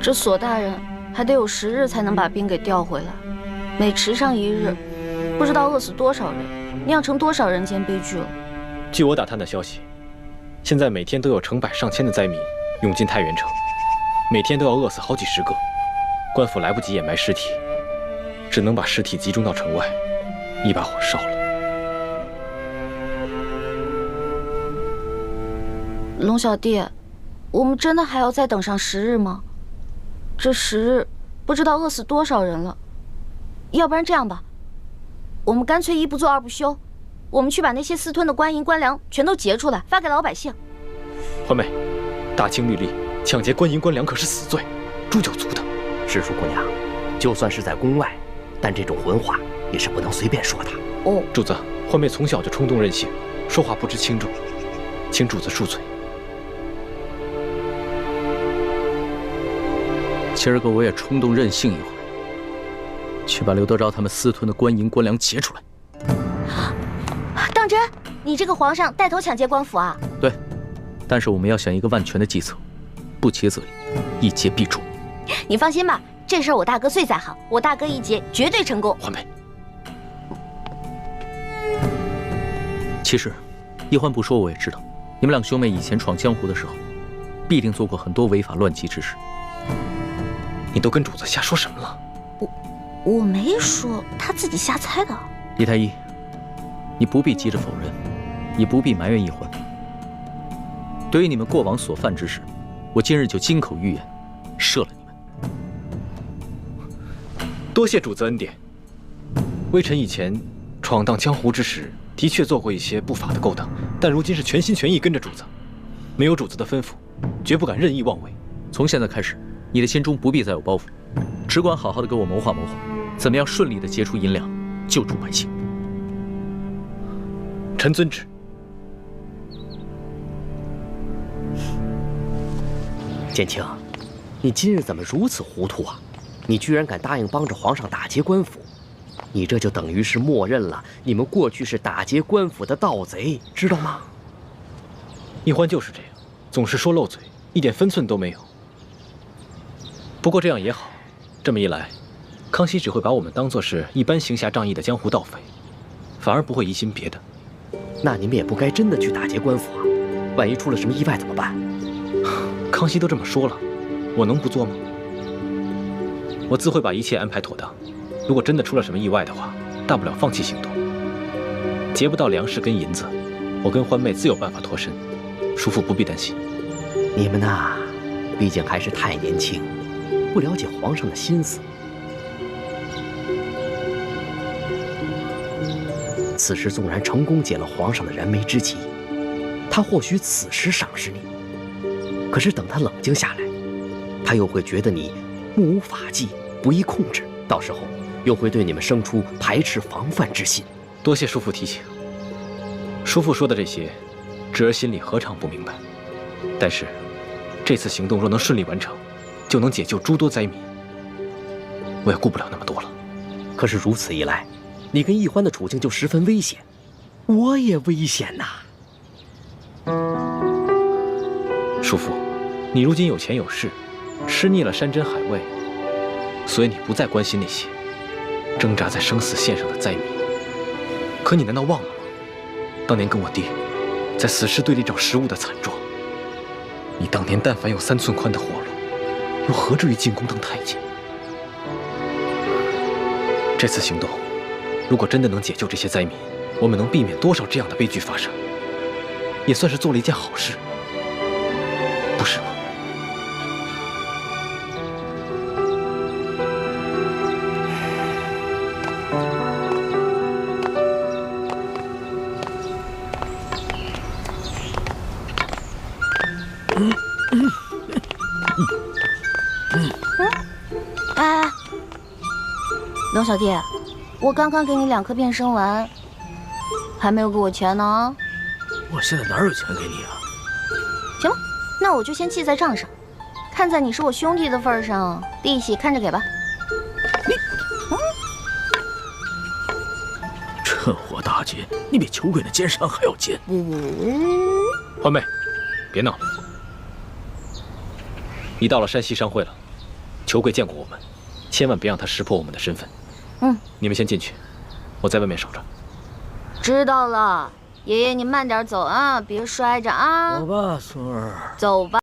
这索大人还得有10日才能把兵给调回来，每迟上1日，不知道饿死多少人，酿成多少人间悲剧了。据我打探的消息，现在每天都有成百上千的灾民涌进太原城，每天都要饿死好几10个，官府来不及掩埋尸体，只能把尸体集中到城外，一把火烧了。龙小弟，我们真的还要再等上10日吗？这10日不知道饿死多少人了。要不然这样吧，我们干脆一不做二不休，我们去把那些私吞的官银官粮全都劫出来，发给老百姓。欢妹，大清律例，抢劫官银官粮可是死罪，诛九族的。师叔姑娘，就算是在宫外，但这种混话也是不能随便说的。哦，主子，欢妹从小就冲动任性，说话不知轻重，请主子恕罪。今儿个我也冲动任性一回，去把刘德昭他们私吞的官银官粮劫出来。当真？你这个皇上带头抢劫官府啊？对，但是我们要想一个万全的计策，不劫则已，一劫必中。你放心吧，这事儿我大哥最在行，我大哥一劫绝对成功。欢妹，其实一欢不说我也知道，你们两兄妹以前闯江湖的时候，必定做过很多违法乱纪之事。你都跟主子瞎说什么了？我没说，他自己瞎猜的。李太医，你不必急着否认，也不必埋怨一欢。对于你们过往所犯之事，我今日就金口玉言，赦了你们。多谢主子恩典。微臣以前闯荡江湖之时，的确做过一些不法的勾当，但如今是全心全意跟着主子，没有主子的吩咐，绝不敢任意妄为。从现在开始，你的心中不必再有包袱，只管好好的给我谋划谋划，怎么样顺利的劫出银两，救助百姓。臣遵旨。建清，你今日怎么如此糊涂啊？你居然敢答应帮着皇上打劫官府，你这就等于是默认了你们过去是打劫官府的盗贼，知道吗？一欢就是这样，总是说漏嘴，一点分寸都没有。不过这样也好，这么一来，康熙只会把我们当作是一般行侠仗义的江湖盗匪，反而不会疑心别的。那你们也不该真的去打劫官府啊，万一出了什么意外怎么办？康熙都这么说了，我能不做吗？我自会把一切安排妥当。如果真的出了什么意外的话，大不了放弃行动。劫不到粮食跟银子，我跟欢妹自有办法脱身，叔父不必担心。你们呐，毕竟还是太年轻，不了解皇上的心思。此时纵然成功解了皇上的燃眉之急，他或许此时赏识你，可是等他冷静下来，他又会觉得你目无法纪，不易控制，到时候又会对你们生出排斥防范之心。多谢叔父提醒。叔父说的这些，侄儿心里何尝不明白。但是这次行动若能顺利完成，就能解救诸多灾民，我也顾不了那么多了。可是如此一来，你跟易欢的处境就十分危险，我也危险呐。叔父，你如今有钱有势，吃腻了山珍海味，所以你不再关心那些挣扎在生死线上的灾民。可你难道忘了吗？当年跟我爹在死尸堆里找食物的惨状。你当年但凡有3寸宽的活路，又何至于进宫当太监？这次行动，如果真的能解救这些灾民，我们能避免多少这样的悲剧发生，也算是做了一件好事，不是吗？哎，龙小弟，我刚刚给你2颗变身丸，还没有给我钱呢。我现在哪有钱给你啊？行吧，那我就先记在账上，看在你是我兄弟的份上，利息看着给吧。趁火打劫，你比酒鬼的奸商还要奸。欢妹，别闹了。你到了山西商会了，裘贵见过我们，千万别让他识破我们的身份。你们先进去，我在外面守着。知道了，爷爷你慢点走啊，别摔着啊。走吧，孙儿。走吧。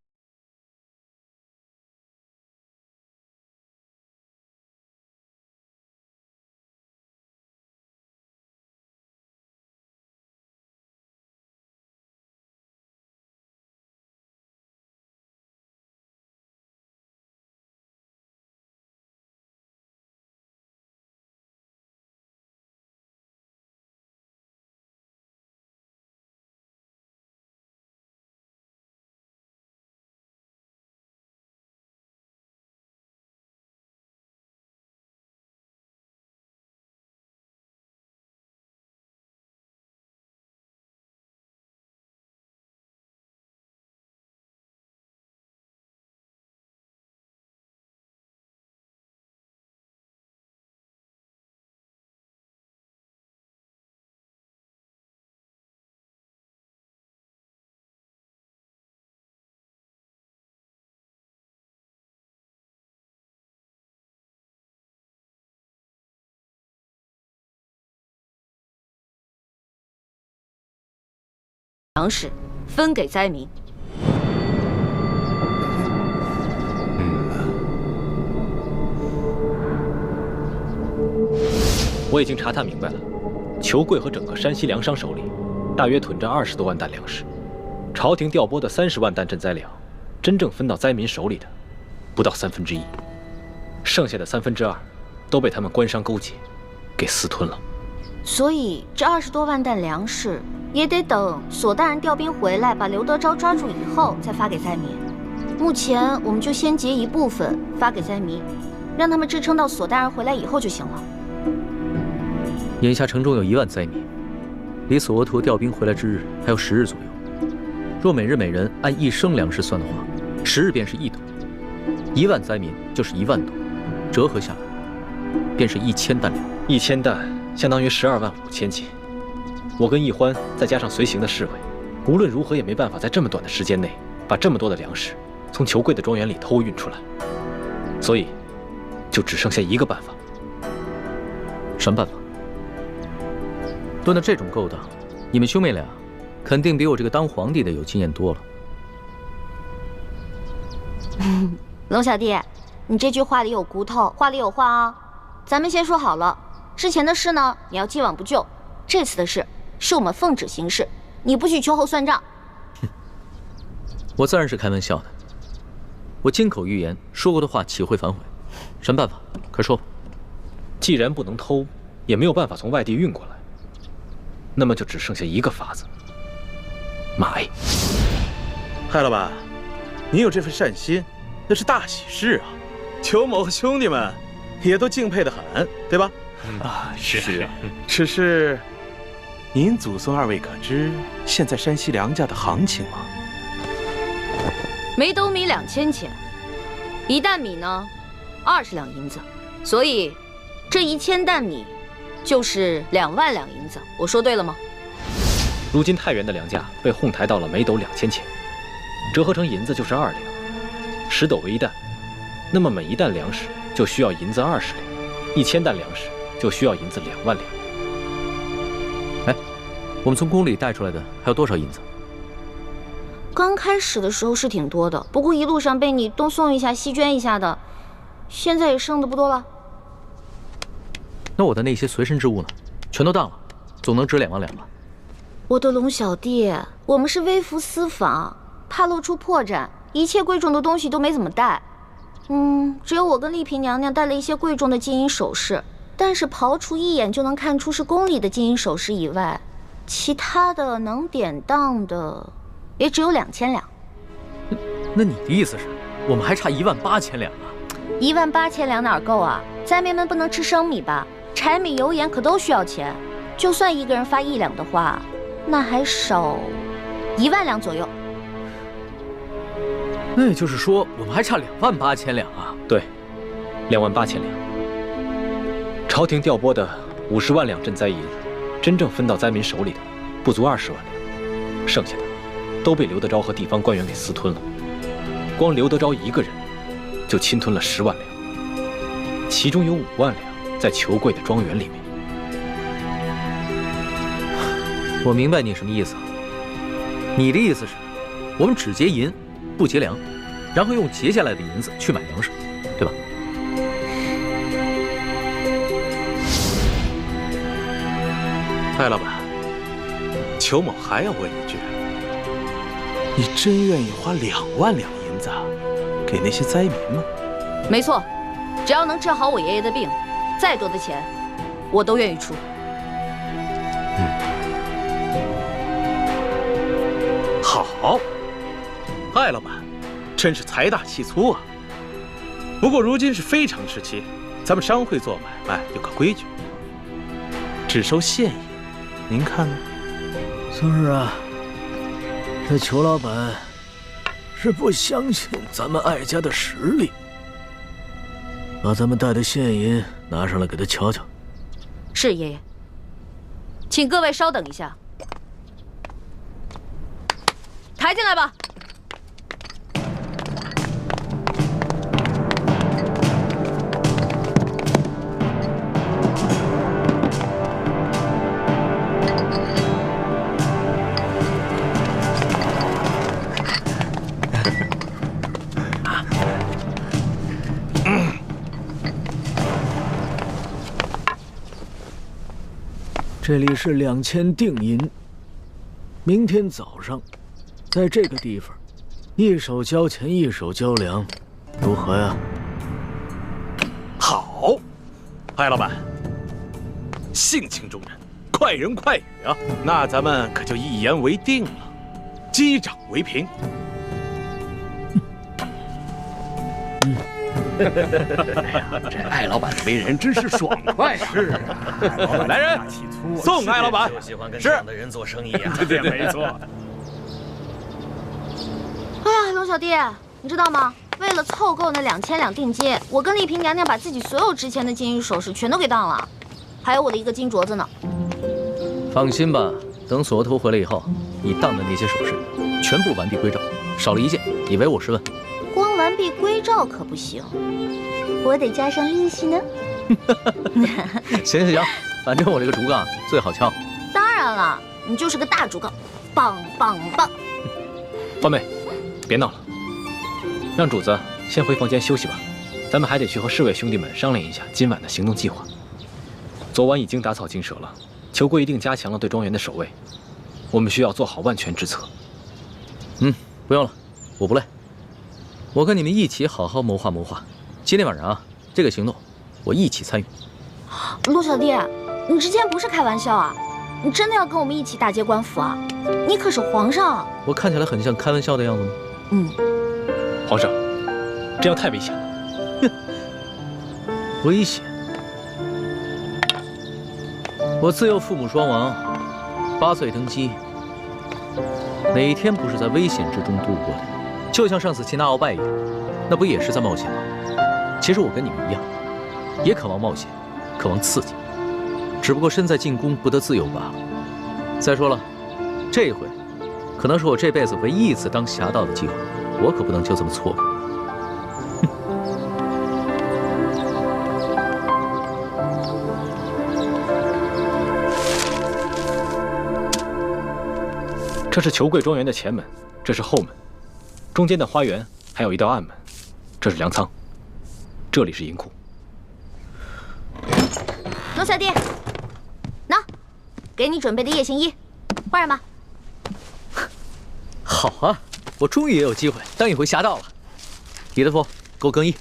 粮食分给灾民。我已经查探明白了，裘贵和整个山西粮商手里，大约囤着20多万担粮食。朝廷调拨的30万担赈灾粮，真正分到灾民手里的，不到1/3，剩下的2/3都被他们官商勾结，给私吞了。所以这20多万担粮食也得等索大人调兵回来，把刘德昭抓住以后再发给灾民。目前我们就先截一部分发给灾民，让他们支撑到索大人回来以后就行了。眼下城中有1万灾民，离索额图调兵回来之日还有10日左右。若每日每人按1升粮食算的话，10日便是1斗，1万灾民就是1万斗，折合下来便是1000担粮。1000担相当于12万5千斤。我跟易欢再加上随行的侍卫，无论如何也没办法在这么短的时间内把这么多的粮食从裘贵的庄园里偷运出来，所以就只剩下一个办法。什么办法？论到这种勾当，你们兄妹俩肯定比我这个当皇帝的有经验多了。龙小弟，你这句话里有骨头，话里有话啊。咱们先说好了，之前的事呢，你要既往不咎；这次的事是我们奉旨行事，你不许秋后算账。我自然是开玩笑的，我金口玉言说过的话岂会反悔？什么办法？快说吧。既然不能偷，也没有办法从外地运过来，那么就只剩下一个法子：买。嗨，老板，你有这份善心，那是大喜事啊！裘某和兄弟们也都敬佩得很，对吧？是啊。只是，您祖孙2位可知现在山西粮价的行情吗？每斗米2000钱，1担米呢20两银子，所以这1000担米就是2万两银子。我说对了吗？如今太原的粮价被哄抬到了每斗2000钱，折合成银子就是2两，10斗为1担，那么每1担粮食就需要银子20两，1000担粮食就需要银子2万两。哎，我们从宫里带出来的还有多少银子？刚开始的时候是挺多的，不过一路上被你东送一下西捐一下的，现在也剩的不多了。那我的那些随身之物呢？全都当了，总能值2万两吧？我的龙小弟，我们是微服私访，怕露出破绽，一切贵重的东西都没怎么带。只有我跟丽嫔娘娘带了一些贵重的金银首饰，但是刨除一眼就能看出是宫里的金银首饰以外，其他的能典当的也只有2000两。那你的意思是，我们还差18000两啊？18000两哪够啊？灾民们不能吃生米吧？柴米油盐可都需要钱，就算一个人发1两的话，那还少1万两左右。那也就是说，我们还差28000两啊？对，28000两。朝廷调拨的50万两赈灾银，真正分到灾民手里的不足20万两，剩下的都被刘德昭和地方官员给私吞了。光刘德昭一个人就侵吞了10万两，其中有5万两在裘贵的庄园里面。我明白你什么意思。你的意思是，我们只劫银，不劫粮，然后用劫下来的银子去买粮食，对吧？艾老板，裘某还要问一句：你真愿意花2万两银子给那些灾民吗？没错，只要能治好我爷爷的病，再多的钱我都愿意出。好，艾老板，真是财大气粗啊！不过如今是非常时期，咱们商会做买卖有个规矩，只收现银，您看呢？孙儿啊，这裘老板是不相信咱们艾家的实力，把咱们带的现银拿上来给他瞧瞧。是爷爷，请各位稍等一下，抬进来吧。这里是2000定银，明天早上，在这个地方，一手交钱，一手交粮，如何呀？好，艾老板，性情中人，快人快语啊！那咱们可就一言为定了，击掌为凭。这艾老板的为人真是爽快啊！是啊，来人，送艾老板。就喜欢跟这样的人做生意啊！对，没错。哎呀，龙小弟，你知道吗？为了凑够那2000两定金，我跟丽嫔娘娘把自己所有值钱的金银首饰全都给当了，还有我的一个金镯子呢。放心吧，等锁头回来以后，你当的那些首饰全部完璧归赵，少了一件，你唯我是问。光完璧归赵可不行，我得加上利息呢。行，反正我这个竹杠最好敲。当然了，你就是个大竹杠，棒棒棒！欢妹，别闹了，让主子先回房间休息吧。咱们还得去和侍卫兄弟们商量一下今晚的行动计划。昨晚已经打草惊蛇了，裘贵一定加强了对庄园的守卫，我们需要做好万全之策。不用了，我不累。我跟你们一起好好谋划谋划。今天晚上啊，这个行动我一起参与。陆小弟，你之前不是开玩笑啊？你真的要跟我们一起打劫官府啊？你可是皇上。我看起来很像开玩笑的样子吗？皇上，这样太危险了。危险？我自幼父母双亡，8岁登基，哪一天不是在危险之中度过的？就像上次擒拿鳌拜一样，那不也是在冒险吗？其实我跟你们一样，也渴望冒险，渴望刺激，只不过身在禁宫不得自由罢了。再说了，这一回可能是我这辈子唯一一次当侠盗的机会，我可不能就这么错过。这是裘贵庄园的前门，这是后门，中间的花园还有一道暗门，这是粮仓，这里是银库。龙小弟，喏，给你准备的夜行衣，换上吧。好啊，我终于也有机会当一回侠盗了。李大夫，给我更衣。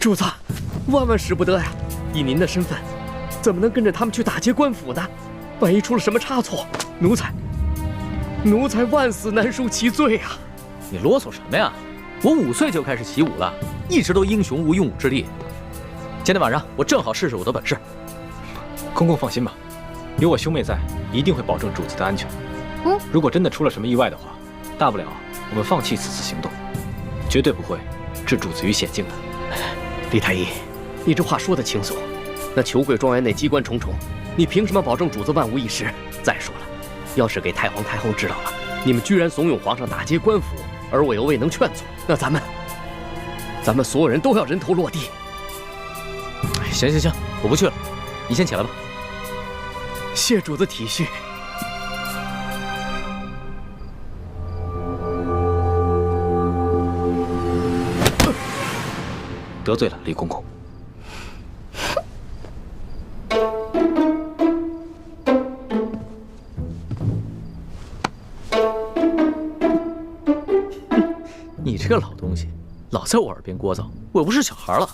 主子，万万使不得呀！以您的身份，怎么能跟着他们去打劫官府呢？万一出了什么差错，奴才万死难赎其罪啊！你啰嗦什么呀？我5岁就开始习武了，一直都英雄无用武之地。今天晚上我正好试试我的本事。公公放心吧，有我兄妹在，一定会保证主子的安全。如果真的出了什么意外的话，大不了我们放弃此次行动，绝对不会置主子于险境的。李太医，你这话说得轻松，那裘贵庄园内机关重重，你凭什么保证主子万无一失？再说了，要是给太皇太后知道了，你们居然怂恿皇上打劫官府，而我又未能劝阻，那咱们所有人都要人头落地。行，我不去了，你先起来吧。谢主子体恤。得罪了李公公。你这个老东西，老在我耳边聒噪，我又不是小孩了，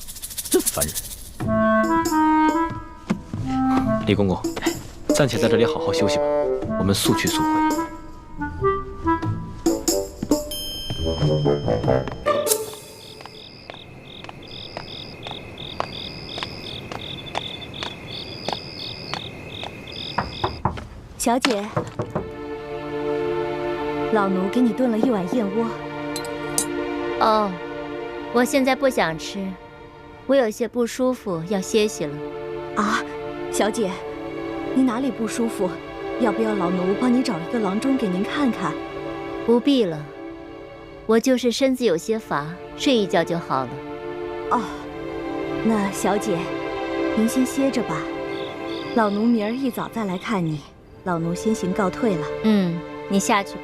真烦人。李公公，暂且在这里好好休息吧，我们速去速回。小姐，老奴给你炖了一碗燕窝。哦，我现在不想吃，我有些不舒服，要歇息了。啊，小姐，你哪里不舒服？要不要老奴帮你找一个郎中给您看看？不必了，我就是身子有些乏，睡一觉就好了。哦，那小姐，您先歇着吧，老奴明儿一早再来看你。老奴先行告退了。你下去吧。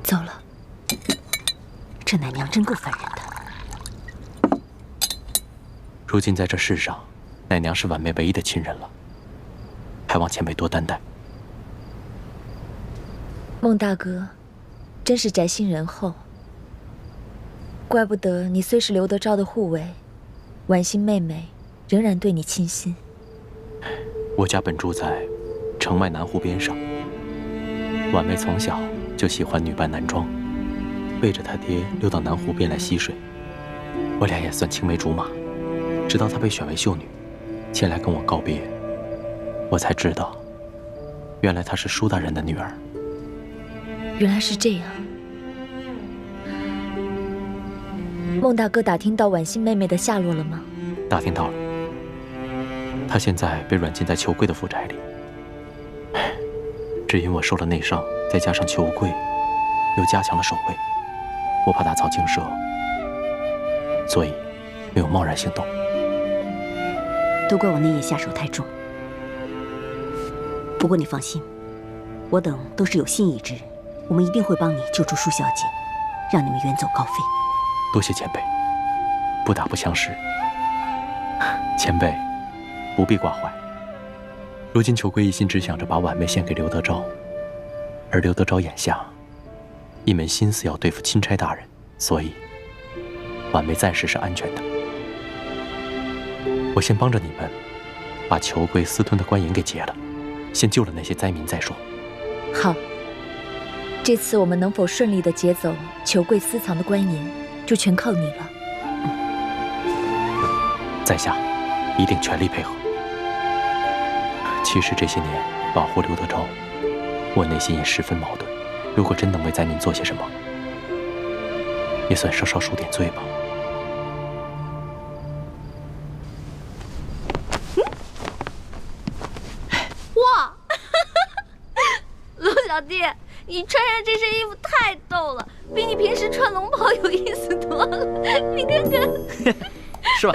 走了。这奶娘真够烦人的。如今在这世上，奶娘是婉妹唯一的亲人了，还望前辈多担待。孟大哥，真是宅心仁厚。怪不得你虽是刘德昭的护卫，婉心妹妹仍然对你倾心。我家本住在城外南湖边上，婉妹从小就喜欢女扮男装，背着她爹溜到南湖边来戏水。我俩也算青梅竹马，直到她被选为秀女，前来跟我告别，我才知道，原来她是舒大人的女儿。原来是这样。孟大哥打听到婉心妹妹的下落了吗？打听到了，她现在被软禁在裘贵的府宅里。只因我受了内伤，再加上裘贵又加强了守卫，我怕打草惊蛇，所以没有贸然行动。都怪我那夜下手太重。不过你放心，我等都是有心意之人，我们一定会帮你救出舒小姐，让你们远走高飞。多谢前辈，不打不相识。前辈不必挂怀。如今裘贵一心只想着把婉妹献给刘德昭，而刘德昭眼下一门心思要对付钦差大人，所以婉妹暂时是安全的。我先帮着你们把裘贵私吞的官银给劫了，先救了那些灾民再说。好，这次我们能否顺利地劫走裘贵私藏的官银，就全靠你了。在下一定全力配合。其实这些年保护刘德昭，我内心也十分矛盾。如果真能为灾民做些什么，也算稍稍赎点罪吧。哇，罗小弟，你穿上这身衣服太逗了，比你平时穿龙袍有意思多了。你看看，是吧？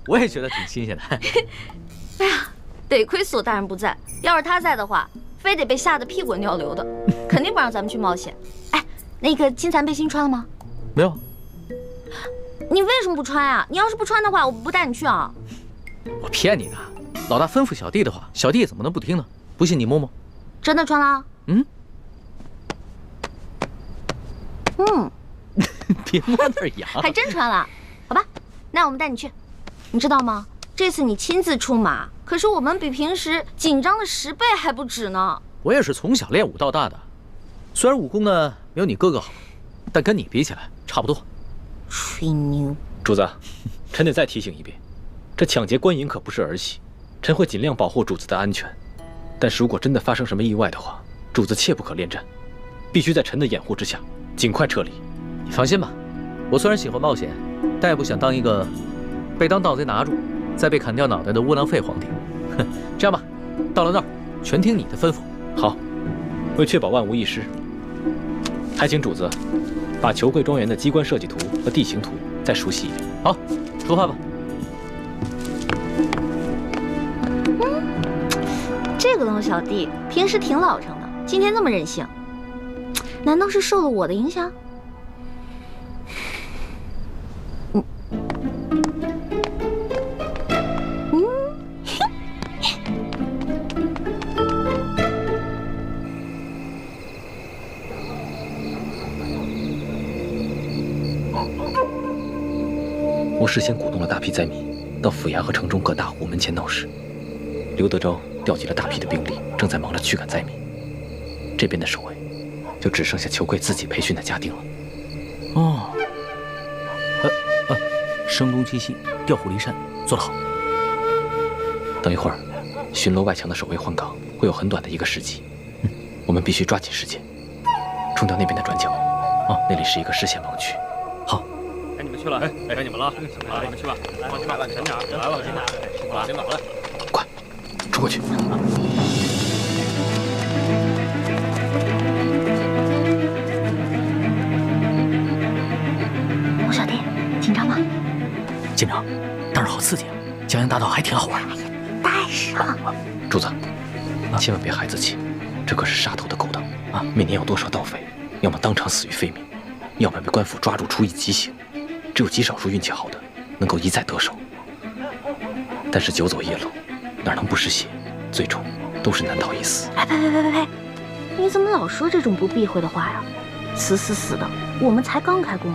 我也觉得挺新鲜的。哎呀，得亏索大人不在，要是他在的话，非得被吓得屁滚尿流的，肯定不让咱们去冒险。哎，那个金蚕背心穿了吗？没有。你为什么不穿啊？你要是不穿的话，我不带你去啊。我骗你的，老大吩咐小弟的话，小弟怎么能不听呢？不信你摸摸。真的穿了？嗯。别摸那儿痒。还真穿了，好吧，那我们带你去。你知道吗？这次你亲自出马，可是我们比平时紧张的10倍还不止呢。我也是从小练武到大的，虽然武功呢没有你哥哥好，但跟你比起来差不多。吹牛！主子，臣得再提醒一遍，这抢劫官银可不是儿戏，臣会尽量保护主子的安全。但是如果真的发生什么意外的话，主子切不可恋战，必须在臣的掩护之下尽快撤离。你放心吧，我虽然喜欢冒险，但也不想当一个被当盗贼拿住，再被砍掉脑袋的窝囊废皇帝。哼，这样吧，到了那儿全听你的吩咐。好，为确保万无一失，还请主子把裘贵庄园的机关设计图和地形图再熟悉一遍。好，出发吧。这个龙小弟平时挺老成的，今天那么任性，难道是受了我的影响？我事先鼓动了大批灾民到府衙和城中各大户门前闹事。刘德昭调集了大批的兵力，正在忙着驱赶灾民。这边的守卫就只剩下裘贵自己培训的家丁了。哦，声东击西，调虎离山，做得好。等一会儿，巡逻外墙的守卫换岗会有很短的一个时机，我们必须抓紧时间，冲掉那边的转角。哦，那里是一个视线盲区。好。该你们去了，该你们了，来，你们去吧，来，去吧，前点，来了，前点，辛苦了，先走了，快，冲过去。龙小弟，紧张吗？紧张，但是好刺激啊！江洋大盗还挺好玩。带上。主子，千万别孩子气，这可是杀头的勾当啊！每年有多少盗匪，要么当场死于非命，要不然被官府抓住处以极刑。只有极少数运气好的能够一再得手。但是久走夜路，哪能不湿血？最终都是难逃一死。哎，呸！你怎么老说这种不避讳的话呀？死的，我们才刚开工。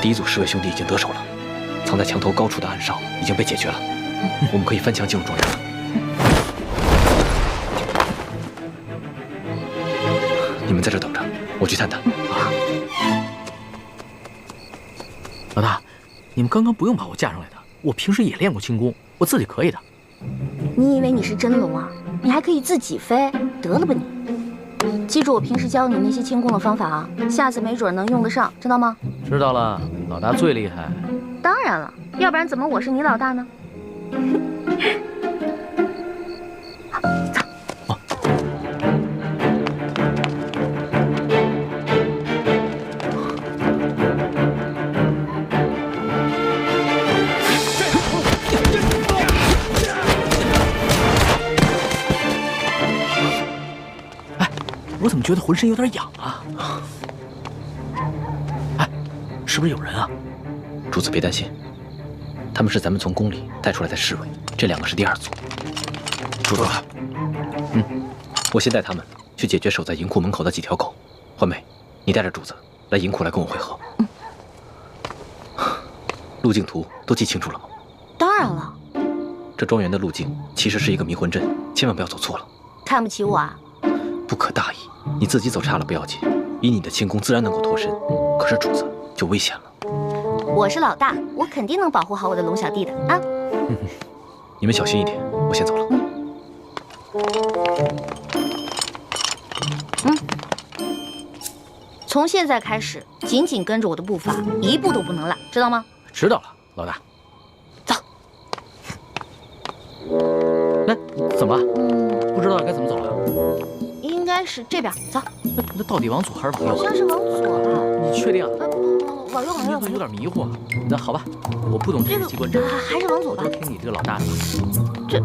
第一组10位兄弟已经得手了，藏在墙头高处的暗哨已经被解决了，我们可以翻墙进入庄园了。你们在这等着，我去探探。老大，你们刚刚不用把我架上来的，我平时也练过轻功，我自己可以的。你以为你是真龙啊？你还可以自己飞？得了吧你！记住我平时教你那些轻功的方法啊，下次没准能用得上，知道吗？知道了，老大最厉害。当然了，要不然怎么我是你老大呢？我怎么觉得浑身有点痒啊？哎，是不是有人啊？主子别担心，他们是咱们从宫里带出来的侍卫，这2个是第2组。主子，我先带他们去解决守在银库门口的几条狗。欢梅，你带着主子来银库来跟我会合。路径图都记清楚了吗？当然了。这庄园的路径其实是一个迷魂阵，千万不要走错了。看不起我啊？不可大意，你自己走差了不要紧，以你的轻功自然能够脱身，可是主子就危险了。我是老大，我肯定能保护好我的龙小弟的啊！你们小心一点，我先走了。从现在开始，紧紧跟着我的步伐，一步都不能落，知道吗？知道了，老大。走。哎，怎么了？不知道该怎么走了？应该是这边，走。那到底往左还是往右？好像是往左吧？你确定啊？往右，往右。有点迷糊啊。那好吧，我不懂这个机关阵，还是往左吧。我听你这个老大的。这。